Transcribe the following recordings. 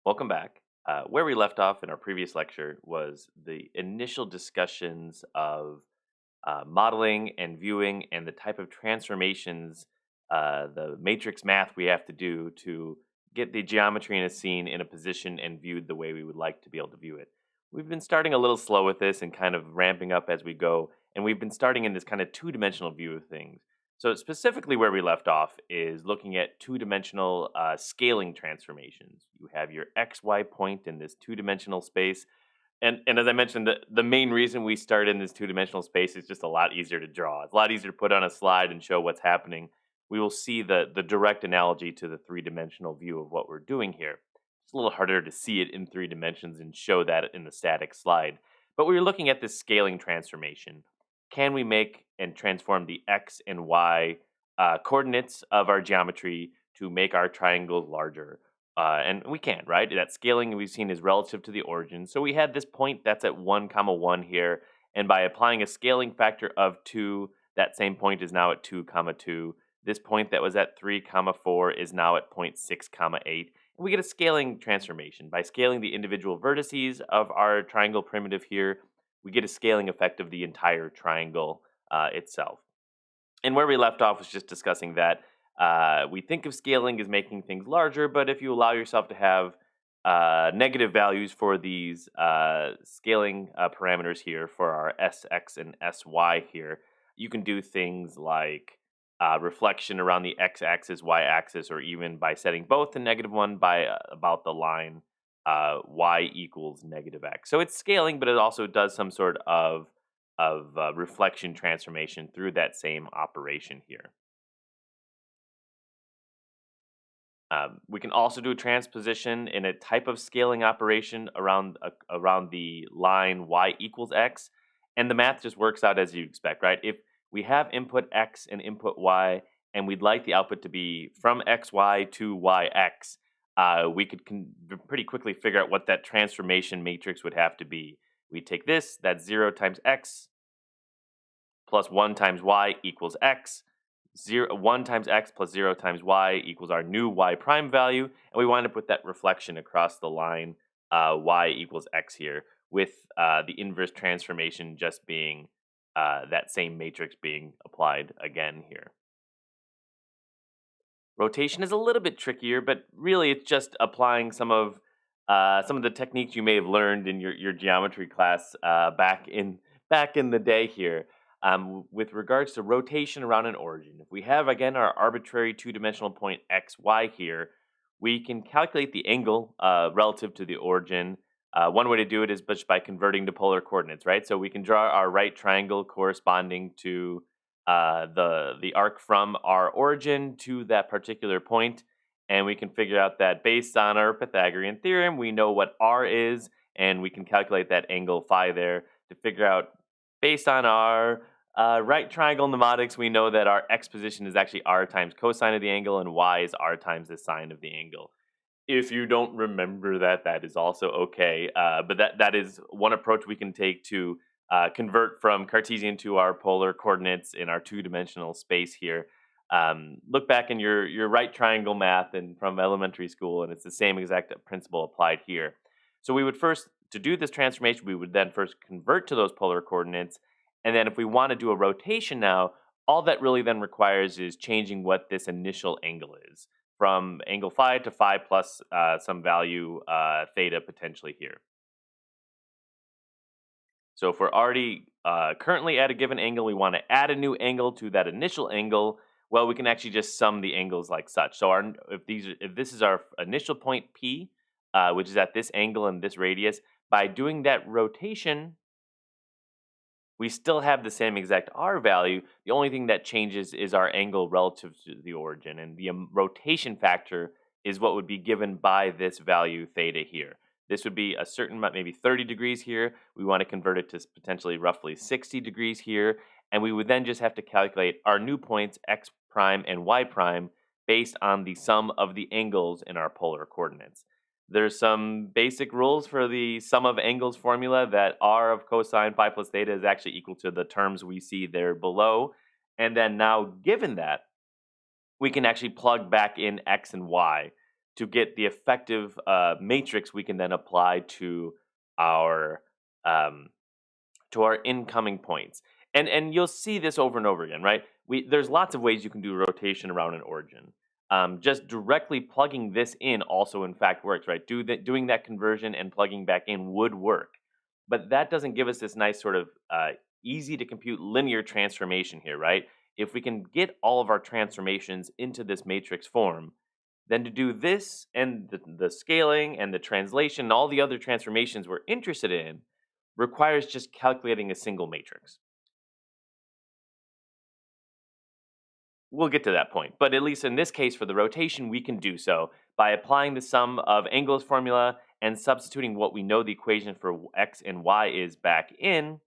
Welcome back. Where we left off in our previous lecture was the initial discussions of modeling and viewing and the type of transformations, the matrix math we have to do to get the geometry in a scene in a position and viewed the way we would like to be able to view it. We've been starting a little slow with this and kind of ramping up as we go, and we've been starting in this kind of two-dimensional view of things. So specifically where we left off is looking at two-dimensional scaling transformations. You have your XY point in this two-dimensional space, and as I mentioned, the main reason we start in this two-dimensional space is just a lot easier to draw. It's a lot easier to put on a slide and show what's happening. We will see the direct analogy to the three-dimensional view of what we're doing here. It's a little harder to see it in 3 dimensions and show that in the static slide. But we were looking at this scaling transformation. Can we make and transform the x and y coordinates of our geometry to make our triangles larger? And we can, right? That scaling we've seen is relative to the origin. So we had this point that's at 1 comma 1 here. And by applying a scaling factor of 2, that same point is now at 2 comma 2. This point that was at 3 comma 4 is now at point 6 comma 8. And we get a scaling transformation. By scaling the individual vertices of our triangle primitive here, we get a scaling effect of the entire triangle itself. And where we left off was just discussing that we think of scaling as making things larger, but if you allow yourself to have negative values for these scaling parameters here for our sx and sy here, you can do things like reflection around the x-axis, y-axis, or even by setting both to -1 by about the line y equals -x. So it's scaling, but it also does some sort of reflection transformation through that same operation here. We can also do a transposition in a type of scaling operation around the line y equals x, and the math just works out as you expect, right? If we have input x and input y, and we'd like the output to be from xy to yx, we could pretty quickly figure out what that transformation matrix would have to be. We take this, that's 0 times x plus 1 times y equals x. 1 times x plus 0 times y equals our new y prime value, and we wind up with that reflection across the line y equals x here, with the inverse transformation just being that same matrix being applied again here. Rotation is a little bit trickier, but really it's just applying some of the techniques you may have learned in your geometry class back in the day here. With regards to rotation around an origin, if we have again our arbitrary two-dimensional point x, y here, we can calculate the angle relative to the origin. One way to do it is just by converting to polar coordinates, right? So we can draw our right triangle corresponding to the arc from our origin to that particular point, and we can figure out that based on our Pythagorean theorem, we know what r is, and we can calculate that angle phi there to figure out based on our right triangle mnemonics, we know that our x position is actually r times cosine of the angle, and y is r times the sine of the angle. If you don't remember that, that is also okay. But that is one approach we can take to convert from Cartesian to our polar coordinates in our two-dimensional space here. Look back in your right triangle math and from elementary school, and it's the same exact principle applied here. So we would first, to do this transformation, we would then first convert to those polar coordinates, and then if we want to do a rotation now, all that really then requires is changing what this initial angle is from angle phi to phi plus some value theta potentially here. So if we're already currently at a given angle, we want to add a new angle to that initial angle. Well, we can actually just sum the angles like such. So if this is our initial point P, which is at this angle and this radius, by doing that rotation, we still have the same exact r value. The only thing that changes is our angle relative to the origin, and the rotation factor is what would be given by this value theta here. This would be a certain amount, maybe 30 degrees here. We want to convert it to potentially roughly 60 degrees here, and we would then just have to calculate our new points x prime and y prime based on the sum of the angles in our polar coordinates. There's some basic rules for the sum of angles formula that r of cosine phi plus theta is actually equal to the terms we see there below. And then now, given that, we can actually plug back in x and y. to get the effective matrix we can then apply our um, to our incoming points. And you'll see this over and over again, right? There's lots of ways you can do rotation around an origin. Just directly plugging this in also in fact works, right? Doing that conversion and plugging back in would work, but that doesn't give us this nice sort of easy to compute linear transformation here, right? If we can get all of our transformations into this matrix form, then to do this and the scaling and the translation and all the other transformations we're interested in requires just calculating a single matrix. We'll get to that point, but at least in this case for the rotation, we can do so by applying the sum of angles formula and substituting what we know the equation for x and y is back in.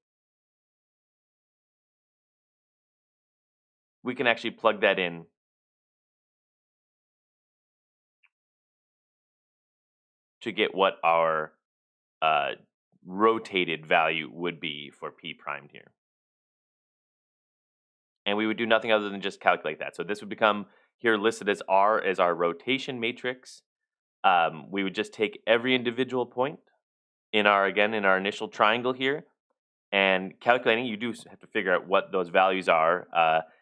We can actually plug that in to get what our uh, rotated value would be for p primed here. And we would do nothing other than just calculate that. So this would become here listed as R as our rotation matrix. We would just take every individual point in our initial triangle here, and calculating, you do have to figure out what those values are.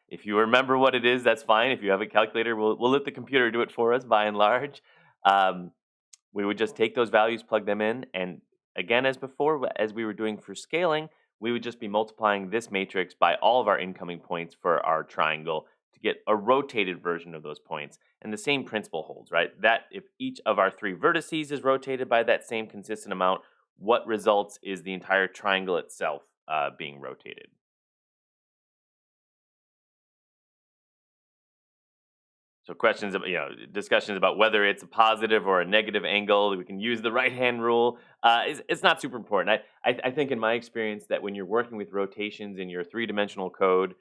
If you remember what it is, that's fine. If you have a calculator, we'll let the computer do it for us by and large. Um, we would just take those values, plug them in, and again, as before, as we were doing for scaling, we would just be multiplying this matrix by all of our incoming points for our triangle to get a rotated version of those points. And the same principle holds, right? That if each of our three vertices is rotated by that same consistent amount, what results is the entire triangle itself being rotated. So questions about, discussions about whether it's a positive or a negative angle. We can use the right hand rule. It's not super important. I think in my experience that when you're working with rotations in your three-dimensional code,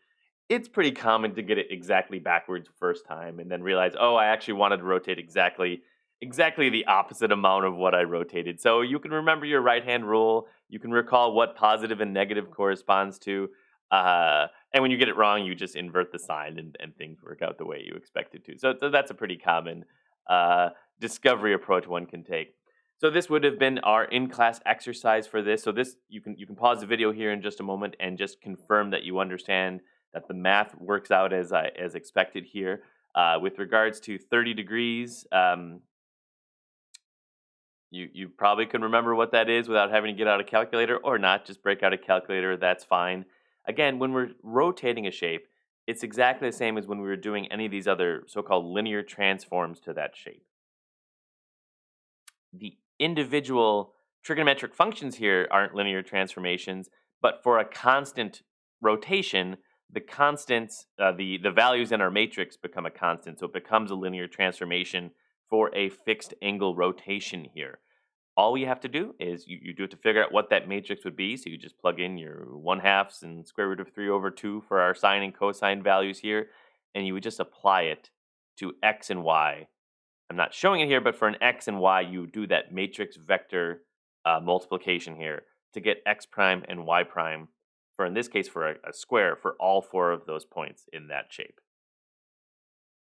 it's pretty common to get it exactly backwards first time and then realize, oh, I actually wanted to rotate exactly the opposite amount of what I rotated. So you can remember your right hand rule. You can recall what positive and negative corresponds to. And when you get it wrong, you just invert the sign and things work out the way you expect it to. So that's a pretty common discovery approach one can take. So this would have been our in-class exercise for this. So this you can pause the video here in just a moment and just confirm that you understand that the math works out as expected here. With regards to 30 degrees, you probably can remember what that is without having to get out a calculator or not. Just break out a calculator, that's fine. Again, when we're rotating a shape, it's exactly the same as when we were doing any of these other so-called linear transforms to that shape. The individual trigonometric functions here aren't linear transformations, but for a constant rotation, the constants, the values in our matrix become a constant, so it becomes a linear transformation for a fixed angle rotation here. All we have to do is you do have to figure out what that matrix would be. So you just plug in your 1/2 and square root of 3/2 for our sine and cosine values here, and you would just apply it to x and y. I'm not showing it here, but for an x and y, you do that matrix vector multiplication here to get x prime and y prime for, in this case, for a square for all four of those points in that shape.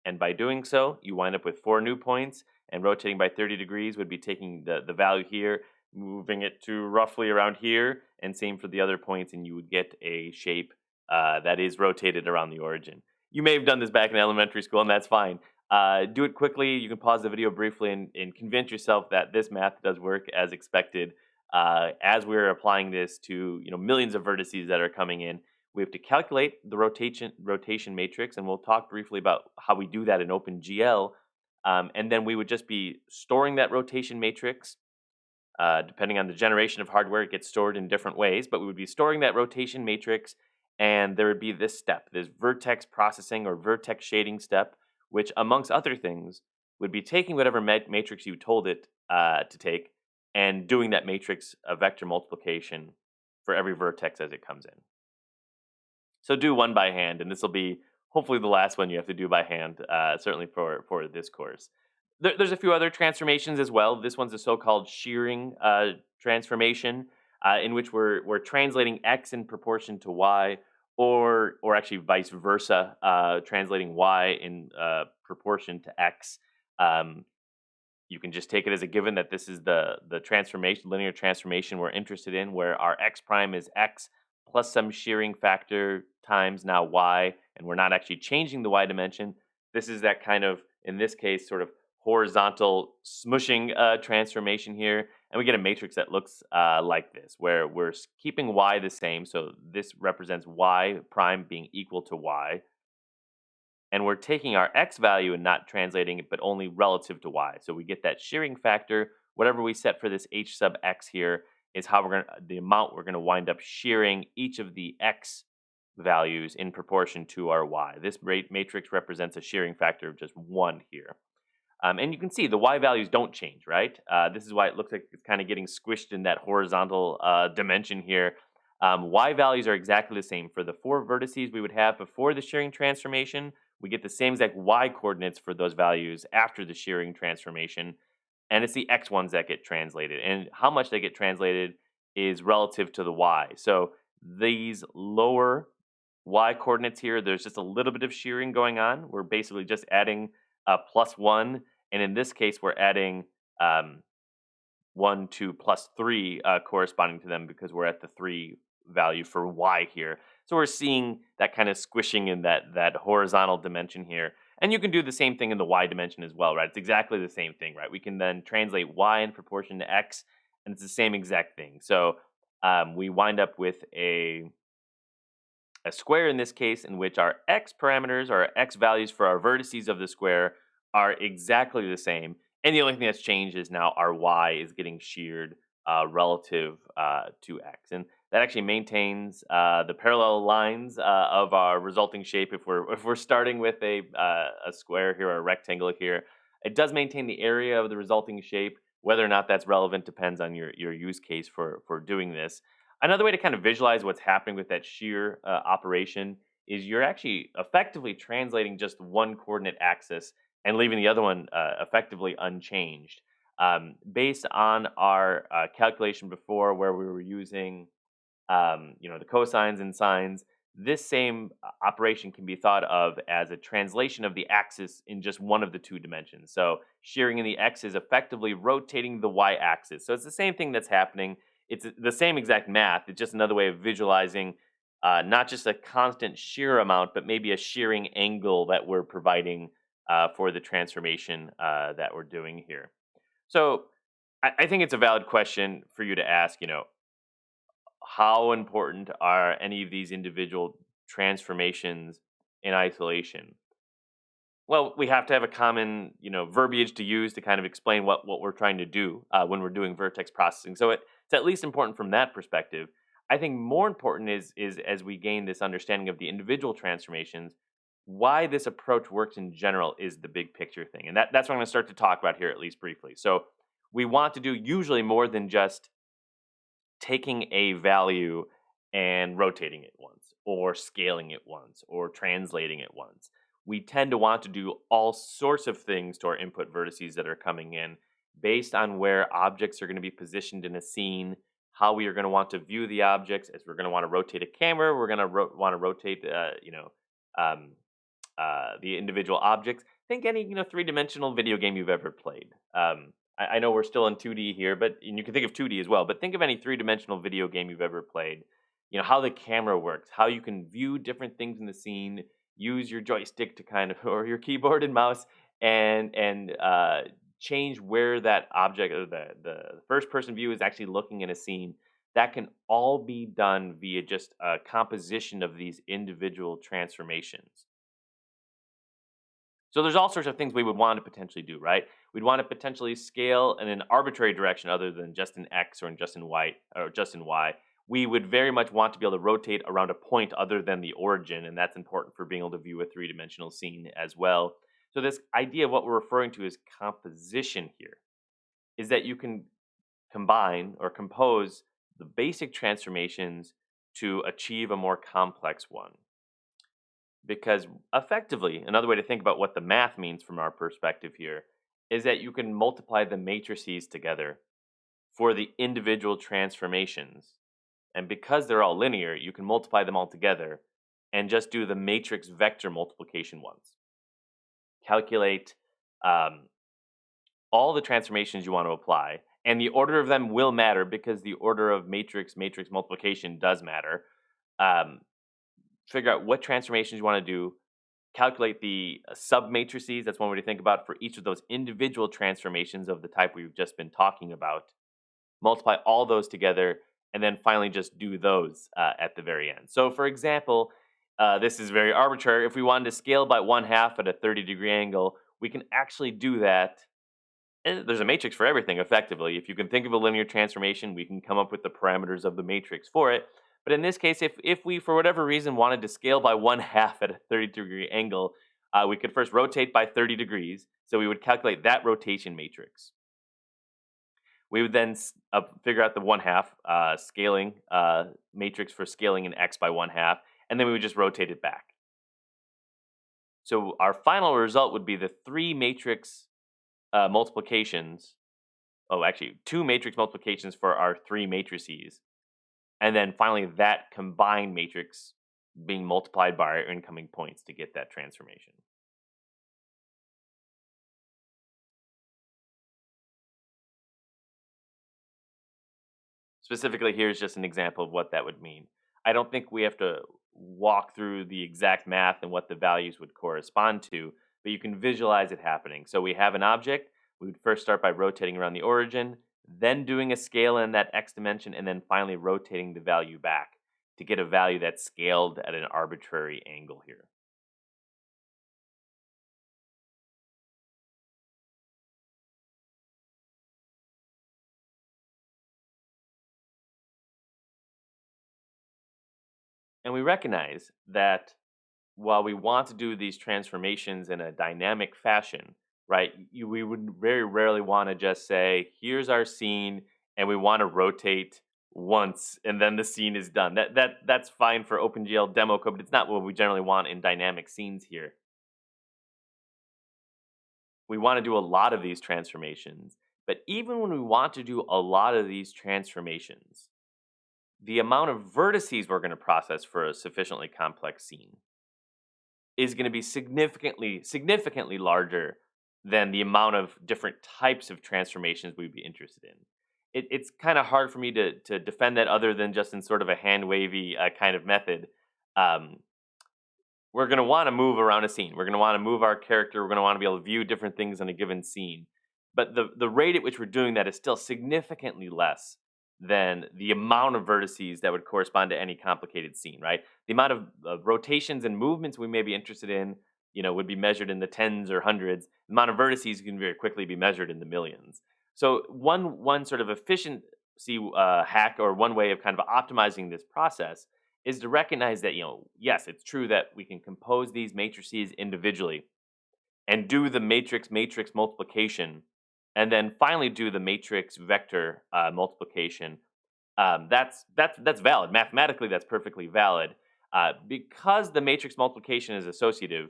And by doing so, you wind up with 4 new points, and rotating by 30 degrees would be taking the value here, moving it to roughly around here, and same for the other points, and you would get a shape that is rotated around the origin. You may have done this back in elementary school, and that's fine. Do it quickly. You can pause the video briefly and convince yourself that this math does work as expected. As we're applying this to millions of vertices that are coming in, we have to calculate the rotation matrix, and we'll talk briefly about how we do that in OpenGL. And then we would just be storing that rotation matrix. Depending on the generation of hardware, it gets stored in different ways, but we would be storing that rotation matrix, and there would be this step, this vertex processing or vertex shading step, which, amongst other things, would be taking whatever matrix you told it to take and doing that matrix vector multiplication for every vertex as it comes in. So do one by hand, and this will be hopefully the last one you have to do by hand, certainly for this course. There's a few other transformations as well. This one's a so-called shearing transformation, in which we're translating x in proportion to y, or actually vice versa, translating y in proportion to x. Um, You can just take it as a given that this is the transformation, linear transformation we're interested in, where our x prime is x plus some shearing factor times now y, and we're not actually changing the y dimension. This is that kind of, in this case, sort of horizontal smushing transformation here, and we get a matrix that looks like this, where we're keeping y the same. So this represents y prime being equal to y, and we're taking our x value and not translating it, but only relative to y. So we get that shearing factor. Whatever we set for this h sub x here is how we're going to, the amount we're going to wind up shearing each of the x values in proportion to our y. This matrix represents a shearing factor of just 1 here. And you can see the y values don't change, right? This is why it looks like it's kind of getting squished in that horizontal dimension here. Y values are exactly the same. For the 4 vertices we would have before the shearing transformation, we get the same exact y coordinates for those values after the shearing transformation. And it's the x ones that get translated. And how much they get translated is relative to the y. So these lower y coordinates here, there's just a little bit of shearing going on. We're basically just adding +1, and in this case, we're adding 1 to +3 corresponding to them because we're at the 3 value for y here. So we're seeing that kind of squishing in that horizontal dimension here. And you can do the same thing in the y dimension as well, right? It's exactly the same thing, right? We can then translate y in proportion to x, and it's the same exact thing. So we wind up with a square in this case in which our x parameters, or x values for our vertices of the square, are exactly the same. And the only thing that's changed is now our y is getting sheared relative to x. And that actually maintains the parallel lines of our resulting shape. If we're starting with a square here or a rectangle here, it does maintain the area of the resulting shape. Whether or not that's relevant depends on your use case for doing this. Another way to kind of visualize what's happening with that shear operation is you're actually effectively translating just one coordinate axis and leaving the other one effectively unchanged. Based on our calculation before, where we were using the cosines and sines, this same operation can be thought of as a translation of the axis in just one of the 2 dimensions. So shearing in the x is effectively rotating the y-axis. So it's the same thing that's happening. It's the same exact math. It's just another way of visualizing not just a constant shear amount, but maybe a shearing angle that we're providing for the transformation that we're doing here. So I think it's a valid question for you to ask. How important are any of these individual transformations in isolation? Well, we have to have a common, verbiage to use to kind of explain what we're trying to do when we're doing vertex processing. So it's at least important from that perspective. I think more important is as we gain this understanding of the individual transformations, why this approach works in general is the big picture thing, and that's what I'm going to start to talk about here at least briefly. So we want to do usually more than just taking a value and rotating it once, or scaling it once, or translating it once. We tend to want to do all sorts of things to our input vertices that are coming in based on where objects are going to be positioned in a scene, how we are going to want to view the objects. As we're going to want to rotate a camera, we're going to want to rotate, um, the individual objects. Think any three-dimensional video game you've ever played. I know we're still in 2D here, and you can think of 2D as well. But think of any three-dimensional video game you've ever played. How the camera works, how you can view different things in the scene, use your joystick to kind of, or your keyboard and mouse, and change where that object, or the first-person view is actually looking in a scene. That can all be done via just a composition of these individual transformations. So there's all sorts of things we would want to potentially do, right? We'd want to potentially scale in an arbitrary direction other than just in X or in just in Y or just in Y. We would very much want to be able to rotate around a point other than the origin, and that's important for being able to view a three-dimensional scene as well. So this idea of what we're referring to as composition here is that you can combine or compose the basic transformations to achieve a more complex one. Because effectively, another way to think about what the math means from our perspective here is that you can multiply the matrices together for the individual transformations. And because they're all linear, you can multiply them all together and just do the matrix vector multiplication once. Calculate all the transformations you want to apply, and the order of them will matter because the order of matrix multiplication does matter. Um, Figure out what transformations you want to do, calculate the sub matrices. That's one way to think about for each of those individual transformations of the type we've just been talking about. Multiply all those together, and then finally just do those at the very end. So, for example, this is very arbitrary. If we wanted to scale by 1/2 at a 30-degree angle, we can actually do that. And there's a matrix for everything, effectively. If you can think of a linear transformation, we can come up with the parameters of the matrix for it. But in this case, if we, for whatever reason, wanted to scale by 1/2 at a 30-degree angle, we could first rotate by 30 degrees. So we would calculate that rotation matrix. We would then figure out the 1/2 scaling matrix for scaling an x by 1/2, and then we would just rotate it back. So our final result would be the three matrix multiplications. Oh, actually, two matrix multiplications for our three matrices, and then finally that combined matrix being multiplied by our incoming points to get that transformation. Specifically, here's just an example of what that would mean. I don't think we have to walk through the exact math and what the values would correspond to, but you can visualize it happening. So we have an object. We would first start by rotating around the origin, then doing a scale in that x dimension, and then finally rotating the value back to get a value that's scaled at an arbitrary angle here. And we recognize that while we want to do these transformations in a dynamic fashion, right? We would very rarely want to just say, "Here's our scene," and we want to rotate once, and then the scene is done. That's fine for OpenGL demo code, but it's not what we generally want in dynamic scenes here. We want to do a lot of these transformations, but even when we want to do a lot of these transformations, the amount of vertices we're going to process for a sufficiently complex scene is going to be significantly larger than the amount of different types of transformations we'd be interested in. It's kind of hard for me to defend that other than just in sort of a hand wavy kind of method. Um, we're going to want to move around a scene. We're going to want to move our character. We're going to want to be able to view different things on a given scene. But the rate at which we're doing that is still significantly less than the amount of vertices that would correspond to any complicated scene, right? The amount of rotations and movements we may be interested in, would be measured in the tens or hundreds. The amount of vertices can very quickly be measured in the millions. So one sort of efficiency hack, or one way of kind of optimizing this process, is to recognize that, yes, it's true that we can compose these matrices individually and do the matrix multiplication, and then finally do the matrix vector multiplication. That's valid mathematically. That's perfectly valid because the matrix multiplication is associative.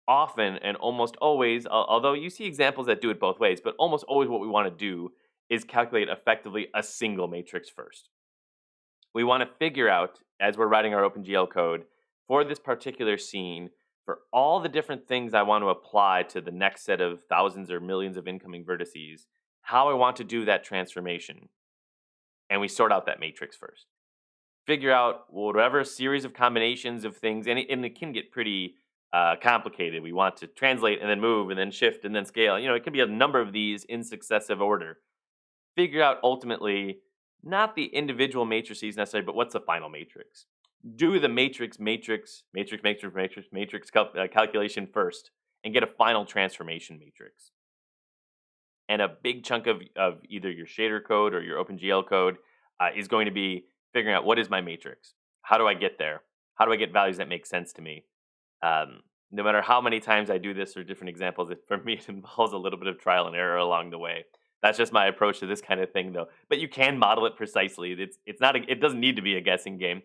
Often and almost always, although you see examples that do it both ways, but almost always what we want to do is calculate effectively a single matrix first. We want to figure out, as we're writing our OpenGL code, for this particular scene, for all the different things I want to apply to the next set of thousands or millions of incoming vertices, how I want to do that transformation. And we sort out that matrix first. Figure out whatever series of combinations of things, and it can get pretty complicated. We want to translate and then move and then shift and then scale. It could be a number of these in successive order. Figure out ultimately not the individual matrices necessarily, but what's the final matrix. Do the matrix calculation first and get a final transformation matrix. And a big chunk of either your shader code or your OpenGL code is going to be figuring out, what is my matrix? How do I get there? How do I get values that make sense to me? No matter how many times I do this or different examples, for me it involves a little bit of trial and error along the way. That's just my approach to this kind of thing, though. But you can model it precisely. It's not. It doesn't need to be a guessing game.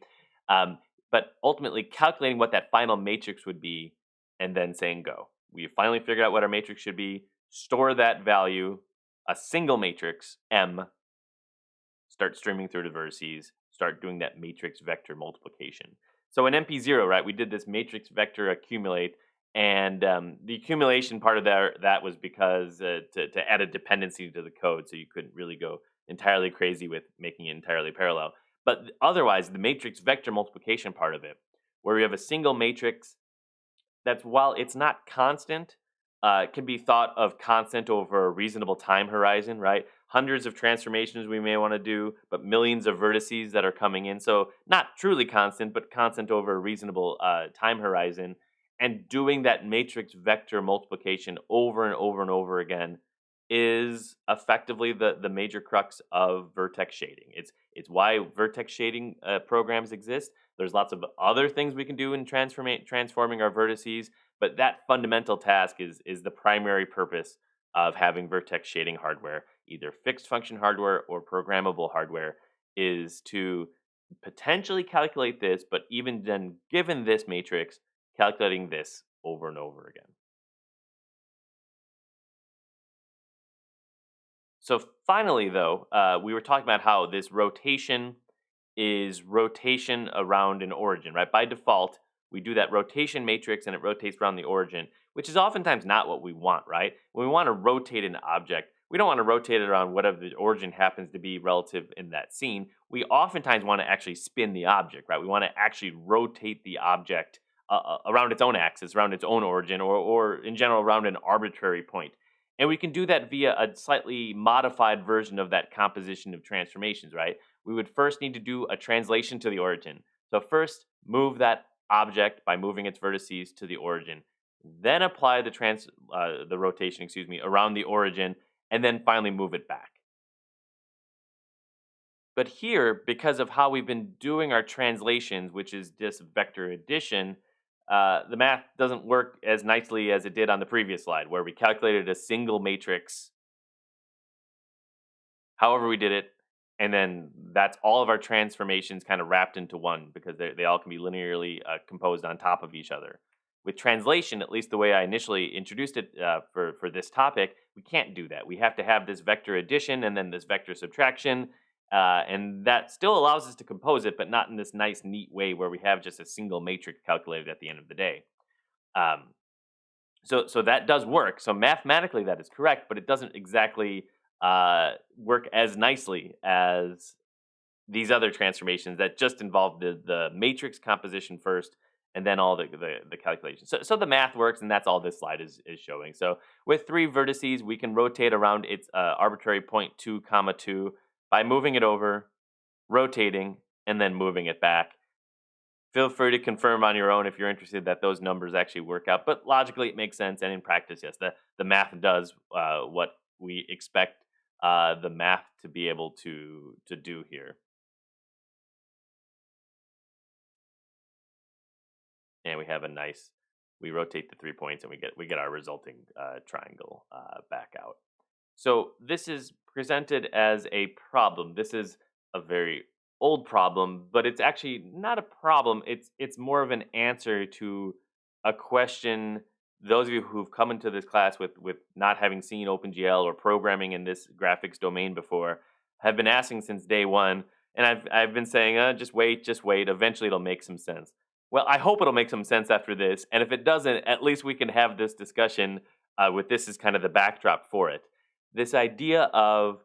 But ultimately, calculating what that final matrix would be, and then saying go. We finally figured out what our matrix should be. Store that value, a single matrix M. Start streaming through the vertices. Start doing that matrix vector multiplication. So in MP0, right, we did this matrix vector accumulate, And the accumulation part of that was because to add a dependency to the code, so you couldn't really go entirely crazy with making it entirely parallel. But otherwise, the matrix vector multiplication part of it, where we have a single matrix that's, while it's not constant, can be thought of constant over a reasonable time horizon, right? Hundreds of transformations we may want to do, but millions of vertices that are coming in. So not truly constant, but constant over a reasonable time horizon. And doing that matrix vector multiplication over and over and over again is effectively the major crux of vertex shading. It's why vertex shading programs exist. There's lots of other things we can do in transforming our vertices, but that fundamental task is the primary purpose of having vertex shading hardware, either fixed function hardware or programmable hardware, is to potentially calculate this, but even then, given this matrix, calculating this over and over again. So finally, though, we were talking about how this rotation is rotation around an origin, right? By default, we do that rotation matrix and it rotates around the origin, which is oftentimes not what we want, right? When we want to rotate an object, we don't want to rotate it around whatever the origin happens to be relative in that scene. We oftentimes want to actually spin the object, right? We want to actually rotate the object around its own axis, around its own origin, or in general around an arbitrary point. And we can do that via a slightly modified version of that composition of transformations, right? We would first need to do a translation to the origin. So first, move that object by moving its vertices to the origin, then apply the rotation, around the origin, and then finally move it back. But here, because of how we've been doing our translations, which is just vector addition, the math doesn't work as nicely as it did on the previous slide, where we calculated a single matrix however we did it, and then that's all of our transformations kind of wrapped into one because they all can be linearly composed on top of each other. With translation, at least the way I initially introduced it for this topic, we can't do that. We have to have this vector addition and then this vector subtraction, and that still allows us to compose it, but not in this nice, neat way where we have just a single matrix calculated at the end of the day. Um, so that does work. So mathematically, that is correct, but it doesn't exactly work as nicely as these other transformations that just involve the matrix composition first, and then all the calculations. So the math works, and that's all this slide is showing. So with three vertices, we can rotate around its arbitrary point 2, comma 2 by moving it over, rotating, and then moving it back. Feel free to confirm on your own if you're interested that those numbers actually work out. But logically, it makes sense, and in practice, yes, the math does what we expect the math to be able to do here. And we have a nice. We rotate the 3 points, and we get our resulting triangle back out. So this is presented as a problem. This is a very old problem, but it's actually not a problem. It's more of an answer to a question. Those of you who've come into this class with not having seen OpenGL or programming in this graphics domain before have been asking since day one, and I've been saying, just wait, just wait. Eventually, it'll make some sense. Well, I hope it'll make some sense after this, and if it doesn't, at least we can have this discussion with this as kind of the backdrop for it. This idea of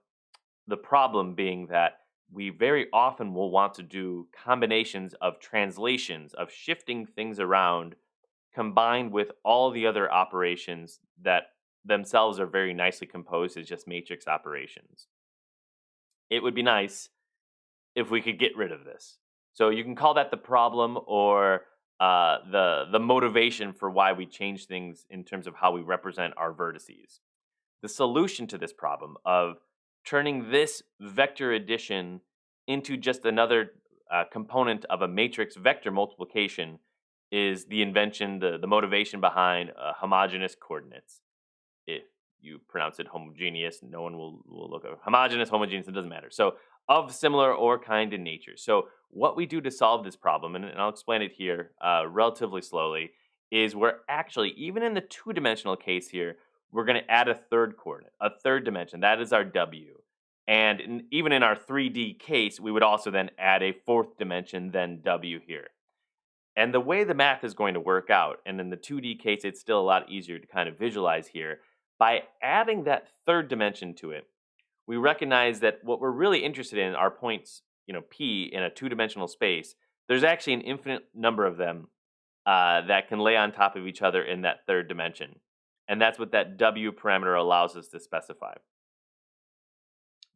the problem being that we very often will want to do combinations of translations, of shifting things around, combined with all the other operations that themselves are very nicely composed as just matrix operations. It would be nice if we could get rid of this. So you can call that the problem or the motivation for why we change things in terms of how we represent our vertices. The solution to this problem of turning this vector addition into just another component of a matrix vector multiplication is the invention, the motivation behind homogeneous coordinates. If you pronounce it homogeneous, no one will look at homogeneous, it doesn't matter. So of similar or kind in nature. So what we do to solve this problem, and I'll explain it here relatively slowly, is we're actually, even in the two-dimensional case here, we're going to add a third coordinate, a third dimension. That is our W. And even in our 3D case, we would also then add a fourth dimension, then W here. And the way the math is going to work out, and in the 2D case, it's still a lot easier to kind of visualize here. By adding that third dimension to it, we recognize that what we're really interested in are points, P in a two-dimensional space. There's actually an infinite number of them that can lay on top of each other in that third dimension. And that's what that W parameter allows us to specify.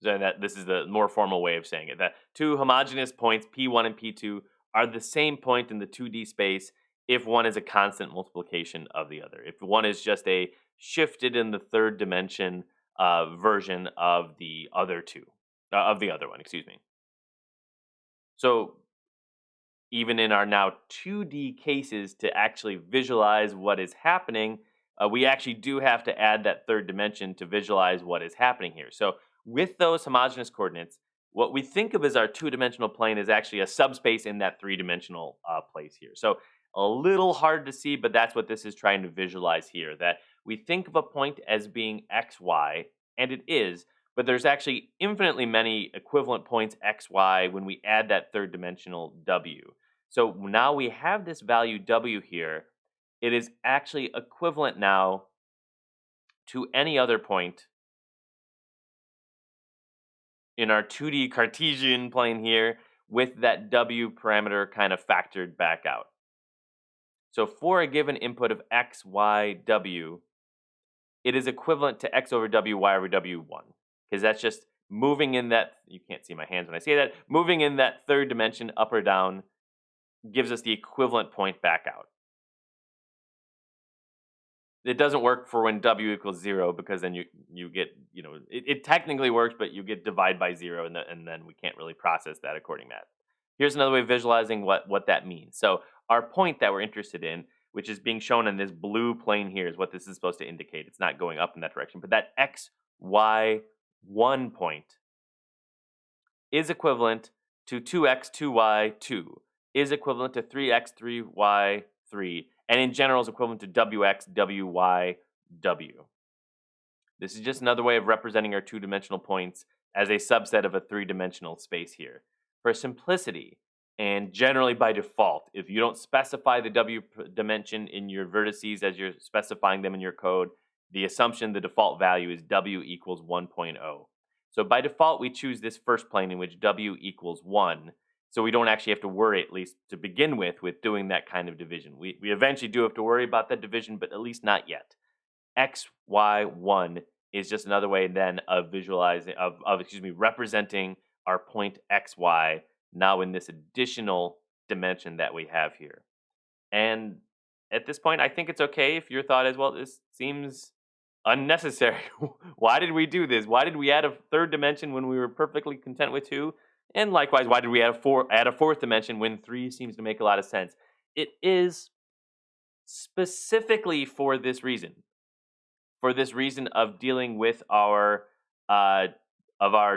So that this is the more formal way of saying it. That two homogeneous points, P1 and P2, are the same point in the 2D space if one is a constant multiplication of the other. If one is just a shifted in the third dimension version of the other two, of the other one, excuse me. So even in our now 2D cases, to actually visualize what is happening, we actually do have to add that third dimension to visualize what is happening here. So with those homogeneous coordinates, what we think of as our two-dimensional plane is actually a subspace in that three-dimensional place here. So a little hard to see, but that's what this is trying to visualize here, that we think of a point as being x, y, and it is, but there's actually infinitely many equivalent points x, y when we add that third dimensional w. So now we have this value w here. It is actually equivalent now to any other point in our 2D Cartesian plane here with that w parameter kind of factored back out. So for a given input of x, y, w, it is equivalent to x over w, y over w1. Because that's just moving in that, you can't see my hands when I say that, moving in that third dimension up or down gives us the equivalent point back out. It doesn't work for when w equals 0 because then you get, it technically works, but you get divide by 0 and then we can't really process that according to that. Here's another way of visualizing what that means. So our point that we're interested in, which is being shown in this blue plane here, is what this is supposed to indicate. It's not going up in that direction, but that x, y, 1 point is equivalent to 2x, 2y, 2, is equivalent to 3x, 3y, 3, and in general is equivalent to wx, wy, w. This is just another way of representing our two-dimensional points as a subset of a three-dimensional space here. For simplicity, and generally by default, if you don't specify the w dimension in your vertices as you're specifying them in your code, the assumption, the default value is w equals 1.0. So by default, we choose this first plane in which w equals 1, so we don't actually have to worry, at least to begin with doing that kind of division. We eventually do have to worry about that division, but at least not yet. X, Y, 1 is just another way then of visualizing, representing our point x, y now in this additional dimension that we have here. And at this point, I think it's okay if your thought is, well, this seems unnecessary. Why did we do this? Why did we add a third dimension when we were perfectly content with 2? And likewise, why did we add a fourth dimension when 3 seems to make a lot of sense? It is specifically for this reason of dealing with our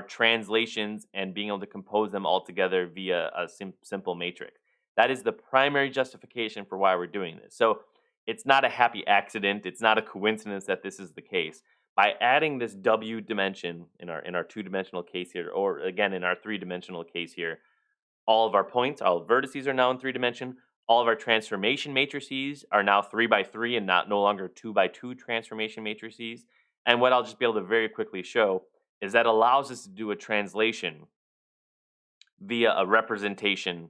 translations and being able to compose them all together via a simple matrix. That is the primary justification for why we're doing this. So it's not a happy accident. It's not a coincidence that this is the case. By adding this w dimension in our two-dimensional case here, or again in our three-dimensional case here, all of our points, all vertices are now in 3-dimension. All of our transformation matrices are now 3x3 and no longer 2x2 transformation matrices. And what I'll just be able to very quickly show is that allows us to do a translation via a representation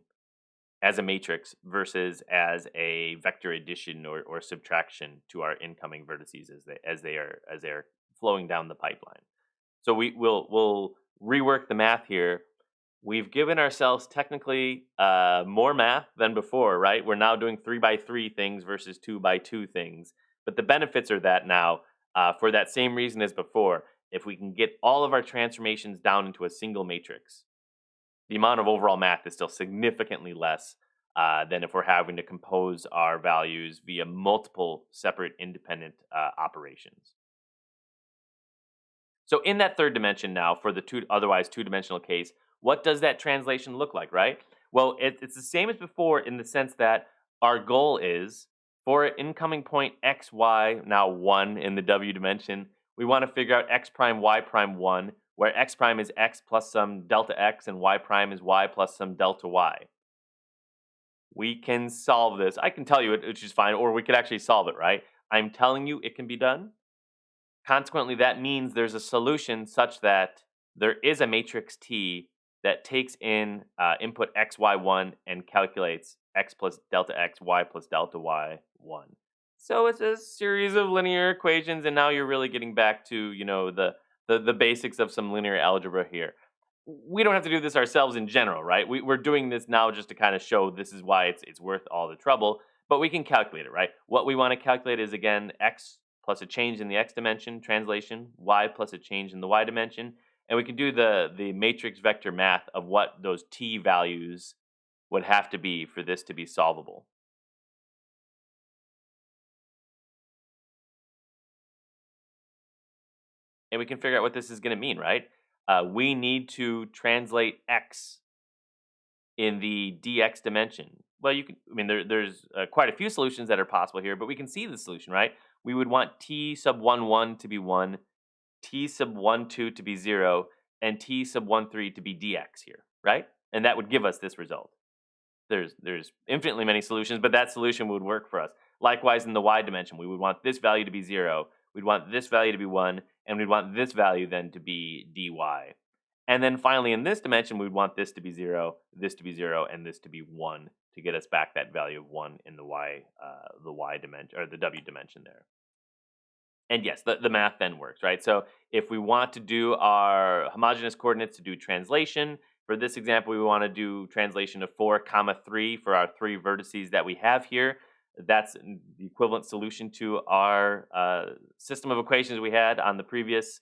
as a matrix versus as a vector addition or subtraction to our incoming vertices as they are flowing down the pipeline. So we'll rework the math here. We've given ourselves technically more math than before, right? We're now doing 3x3 things versus 2x2 things. But the benefits are that now, for that same reason as before, if we can get all of our transformations down into a single matrix, the amount of overall math is still significantly less than if we're having to compose our values via multiple separate independent operations. So in that third dimension now, for the otherwise two-dimensional case, what does that translation look like, right? Well, it's the same as before in the sense that our goal is for an incoming point x, y, now 1 in the w dimension, we want to figure out x prime, y prime 1, where x prime is x plus some delta x and y prime is y plus some delta y. We can solve this. I can tell you it, which is fine, or we could actually solve it, right? I'm telling you it can be done. Consequently, that means there's a solution such that there is a matrix T that takes in input x, y, 1 and calculates x plus delta x, y plus delta y, 1. So it's a series of linear equations, and now you're really getting back to, the basics of some linear algebra here. We don't have to do this ourselves in general, right? We're doing this now just to kind of show this is why it's worth all the trouble, but we can calculate it, right? What we want to calculate is, again, x plus a change in the x dimension, translation, y plus a change in the y dimension, and we can do the matrix vector math of what those t values would have to be for this to be solvable. And we can figure out what this is going to mean, right? We need to translate x in the dx dimension. Well, there's quite a few solutions that are possible here, but we can see the solution, right? We would want t sub 1, 1 to be 1, t sub 1, 2 to be 0, and t sub 1, 3 to be dx here, right? And that would give us this result. There's infinitely many solutions, but that solution would work for us. Likewise, in the y dimension, we would want this value to be 0, we'd want this value to be 1, and we'd want this value then to be dy. And then finally, in this dimension, we'd want this to be 0, this to be 0, and this to be 1 to get us back that value of 1 in the y dimension, or the w dimension there. And yes, the math then works, right? So if we want to do our homogeneous coordinates to do translation, for this example, we want to do translation of 4, comma 3 for our 3 vertices that we have here. That's the equivalent solution to our system of equations we had on the previous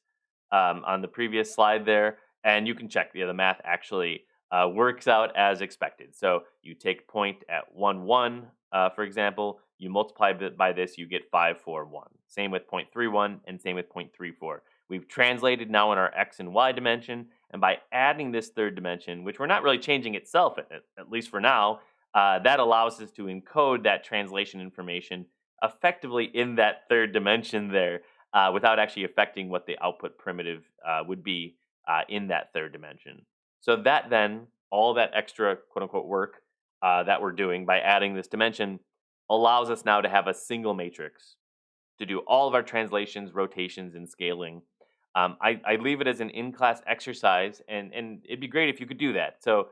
slide there. And you can check, the math actually works out as expected. So you take point at 1, 1, for example, you multiply by this, you get 5, 4, 1. Same with 0.31 and same with 0.34. We've translated now in our x and y dimension, and by adding this third dimension, which we're not really changing itself, at least for now, that allows us to encode that translation information effectively in that third dimension there, without actually affecting what the output primitive would be in that third dimension. So that then, all that extra quote unquote work that we're doing by adding this dimension allows us now to have a single matrix to do all of our translations, rotations, and scaling. I leave it as an in-class exercise, and it'd be great if you could do that. So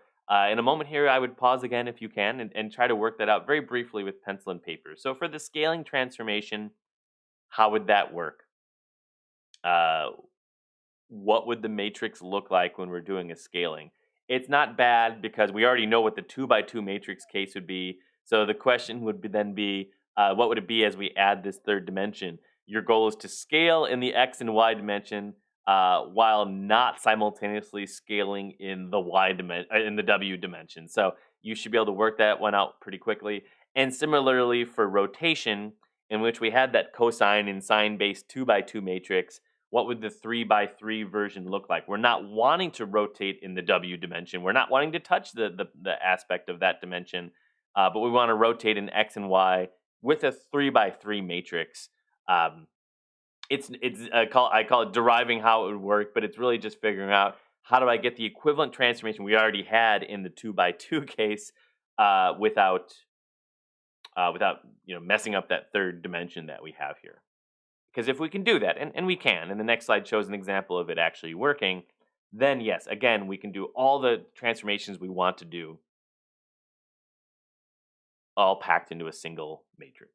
in a moment here, I would pause again if you can and try to work that out very briefly with pencil and paper. So for the scaling transformation, how would that work? Uh, what would the matrix look like when we're doing a scaling? It's not bad because we already know what the 2 by 2 matrix case would be. So the question would then be, what would it be as we add this third dimension? Your goal is to scale in the x and y dimension while not simultaneously scaling in the in the w dimension. So you should be able to work that one out pretty quickly. And similarly for rotation, in which we had that cosine and sine based 2 by 2 matrix, what would the 3 by 3 version look like? We're not wanting to rotate in the w dimension. We're not wanting to touch the aspect of that dimension, but we want to rotate in x and y with a 3 by 3 matrix. Um, I call it deriving how it would work, but it's really just figuring out how do I get the equivalent transformation we already had in the 2 by 2 case without messing up that third dimension that we have here. Because if we can do that, and we can, and the next slide shows an example of it actually working, then yes, again, we can do all the transformations we want to do, all packed into a single matrix.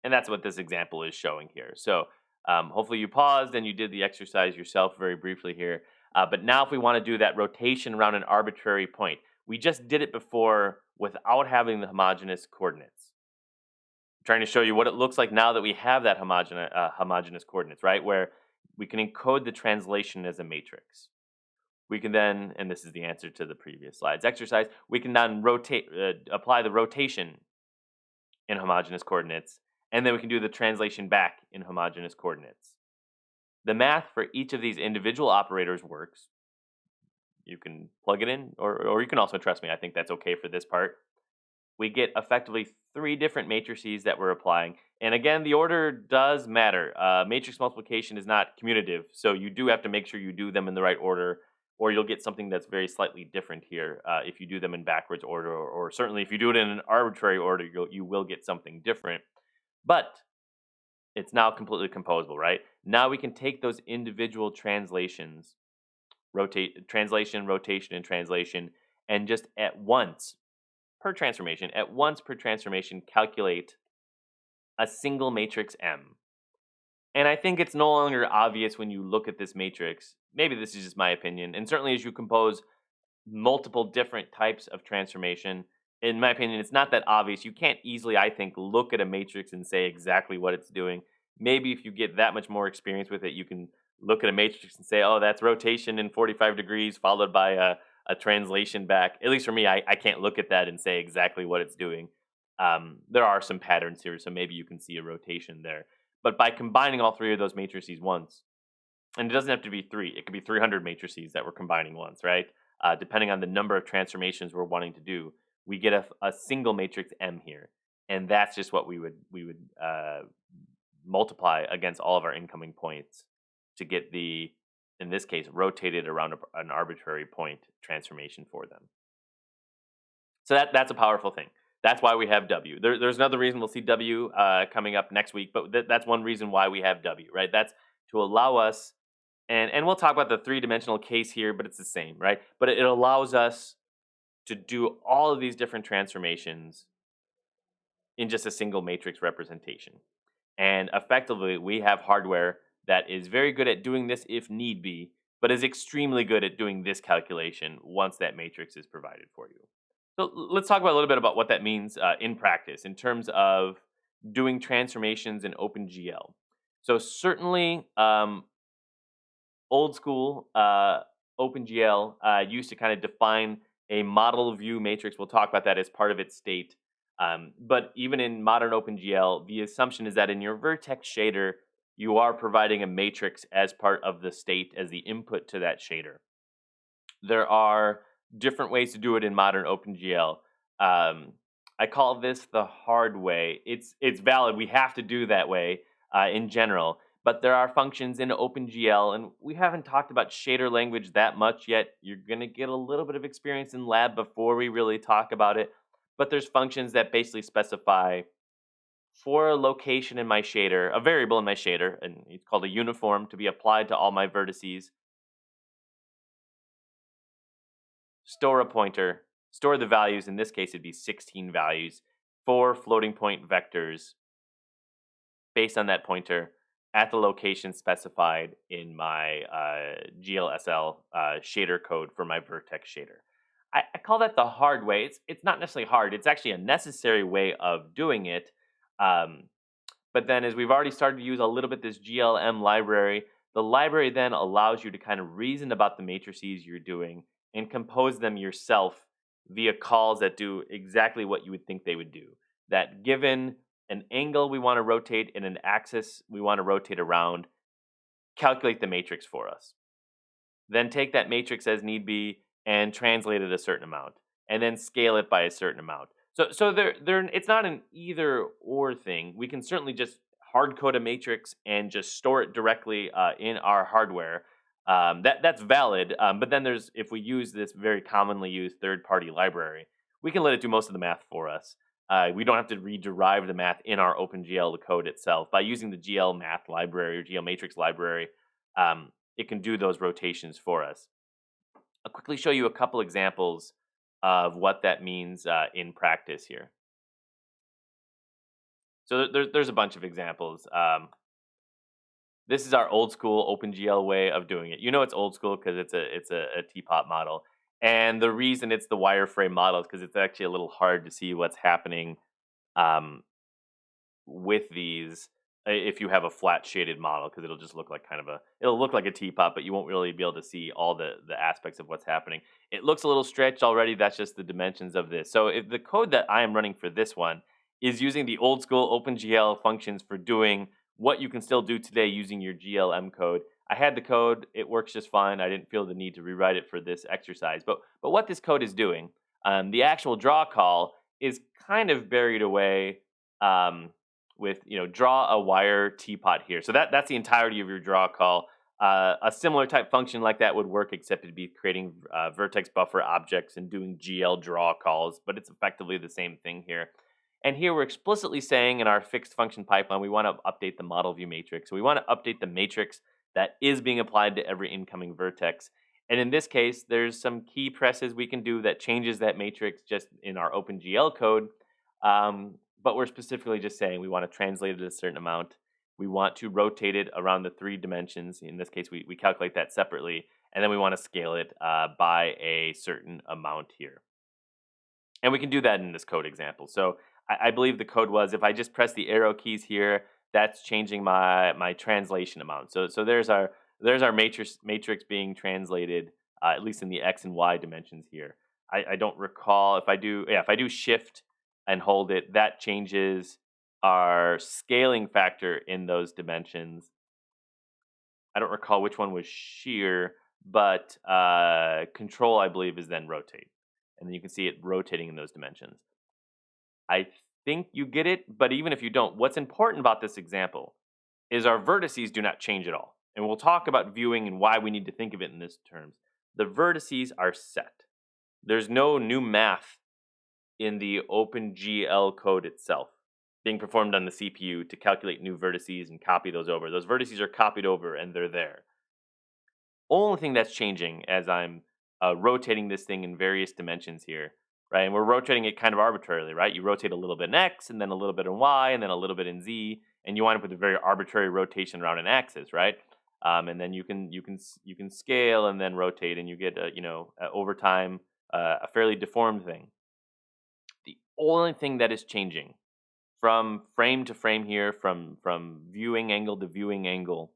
And that's what this example is showing here. So hopefully you paused and you did the exercise yourself very briefly here. But now if we want to do that rotation around an arbitrary point, we just did it before without having the homogeneous coordinates. Trying to show you what it looks like now that we have that homogeneous coordinates, right? Where we can encode the translation as a matrix. We can then, and this is the answer to the previous slide's exercise, we can then apply the rotation in homogeneous coordinates, and then we can do the translation back in homogeneous coordinates. The math for each of these individual operators works. You can plug it in, or you can also trust me. I think that's okay for this part. We get effectively 3 different matrices that we're applying. And again, the order does matter. Matrix multiplication is not commutative, so you do have to make sure you do them in the right order. or you'll get something that's very slightly different here if you do them in backwards order, or certainly if you do it in an arbitrary order, you will get something different. But it's now completely composable, right? Now we can take those individual translations, rotate translation, rotation, and translation, and just at once per transformation, calculate a single matrix M. And I think it's no longer obvious when you look at this matrix. Maybe this is just my opinion, and certainly as you compose multiple different types of transformation, in my opinion, it's not that obvious. You can't easily, I think, look at a matrix and say exactly what it's doing. Maybe if you get that much more experience with it, you can look at a matrix and say, oh, that's rotation in 45 degrees followed by a translation back. At least for me, I can't look at that and say exactly what it's doing. There are some patterns here, so maybe you can see a rotation there. But by combining all three of those matrices once, and it doesn't have to be three, it could be 300 matrices that we're combining once, right? Depending on the number of transformations we're wanting to do, we get a single matrix M here, and that's just what we would multiply against all of our incoming points to get the, in this case, rotated around an arbitrary point transformation for them. So that's a powerful thing. That's why we have W. There's another reason we'll see W coming up next week, but that's one reason why we have W, right? That's to allow us, and we'll talk about the three-dimensional case here, but it's the same, right? But it allows us to do all of these different transformations in just a single matrix representation. And effectively, we have hardware that is very good at doing this if need be, but is extremely good at doing this calculation once that matrix is provided for you. So let's talk about a little bit about what that means in practice in terms of doing transformations in OpenGL. So certainly, old school OpenGL used to kind of define a model view matrix. We'll talk about that as part of its state. But even in modern OpenGL, the assumption is that in your vertex shader, you are providing a matrix as part of the state as the input to that shader. There are different ways to do it in modern OpenGL. I call this the hard way. It's valid. We have to do that way in general. But there are functions in OpenGL, and we haven't talked about shader language that much yet. You're going to get a little bit of experience in lab before we really talk about it. But there's functions that basically specify for a location in my shader, a variable in my shader, and it's called a uniform to be applied to all my vertices. Store a pointer, store the values. In this case, it'd be 16 values, 4 floating point vectors based on that pointer at the location specified in my GLSL shader code for my vertex shader. I call that the hard way. It's not necessarily hard. It's actually a necessary way of doing it. But then as we've already started to use a little bit this GLM library, the library then allows you to kind of reason about the matrices you're doing and compose them yourself via calls that do exactly what you would think they would do. That given an angle we want to rotate and an axis we want to rotate around, calculate the matrix for us. Then take that matrix as need be and translate it a certain amount, and then scale it by a certain amount. So it's not an either or thing. We can certainly just hard code a matrix and just store it directly in our hardware. That's valid. But then if we use this very commonly used third-party library, we can let it do most of the math for us. We don't have to rederive the math in our OpenGL code itself. By using the GL math library or GL matrix library, it can do those rotations for us. I'll quickly show you a couple examples of what that means in practice here. So there's a bunch of examples. This is our old school OpenGL way of doing it. You know it's old school because it's a teapot model. And the reason it's the wireframe model is because it's actually a little hard to see what's happening with these if you have a flat shaded model, because it'll just look like it'll look like a teapot, but you won't really be able to see all the aspects of what's happening. It looks a little stretched already. That's just the dimensions of this. So if the code that I am running for this one is using the old school OpenGL functions for doing what you can still do today using your GLM code. I had the code, it works just fine. I didn't feel the need to rewrite it for this exercise. But what this code is doing, the actual draw call is kind of buried away with draw a wire teapot here. So that's the entirety of your draw call. A similar type function like that would work, except it'd be creating vertex buffer objects and doing GL draw calls, but it's effectively the same thing here. And here we're explicitly saying in our fixed function pipeline, we want to update the model view matrix. So we want to update the matrix that is being applied to every incoming vertex. And in this case, there's some key presses we can do that changes that matrix just in our OpenGL code. But we're specifically just saying we want to translate it a certain amount. We want to rotate it around the 3 dimensions. In this case, we calculate that separately. And then we want to scale it by a certain amount here. And we can do that in this code example. So I believe the code was, if I just press the arrow keys here, that's changing my translation amount. So there's our matrix being translated, at least in the x and y dimensions here. I don't recall if I do shift and hold it, that changes our scaling factor in those dimensions. I don't recall which one was shear, but control, I believe, is then rotate. And then you can see it rotating in those dimensions. I think you get it, but even if you don't, what's important about this example is our vertices do not change at all. And we'll talk about viewing and why we need to think of it in this terms. The vertices are set. There's no new math in the OpenGL code itself being performed on the CPU to calculate new vertices and copy those over. Those vertices are copied over and they're there. Only thing that's changing as I'm rotating this thing in various dimensions here, right? And we're rotating it kind of arbitrarily, right? You rotate a little bit in X, and then a little bit in Y, and then a little bit in Z, and you wind up with a very arbitrary rotation around an axis, right? And then you can scale and then rotate, and you get over time a fairly deformed thing. The only thing that is changing from frame to frame here, from viewing angle to viewing angle,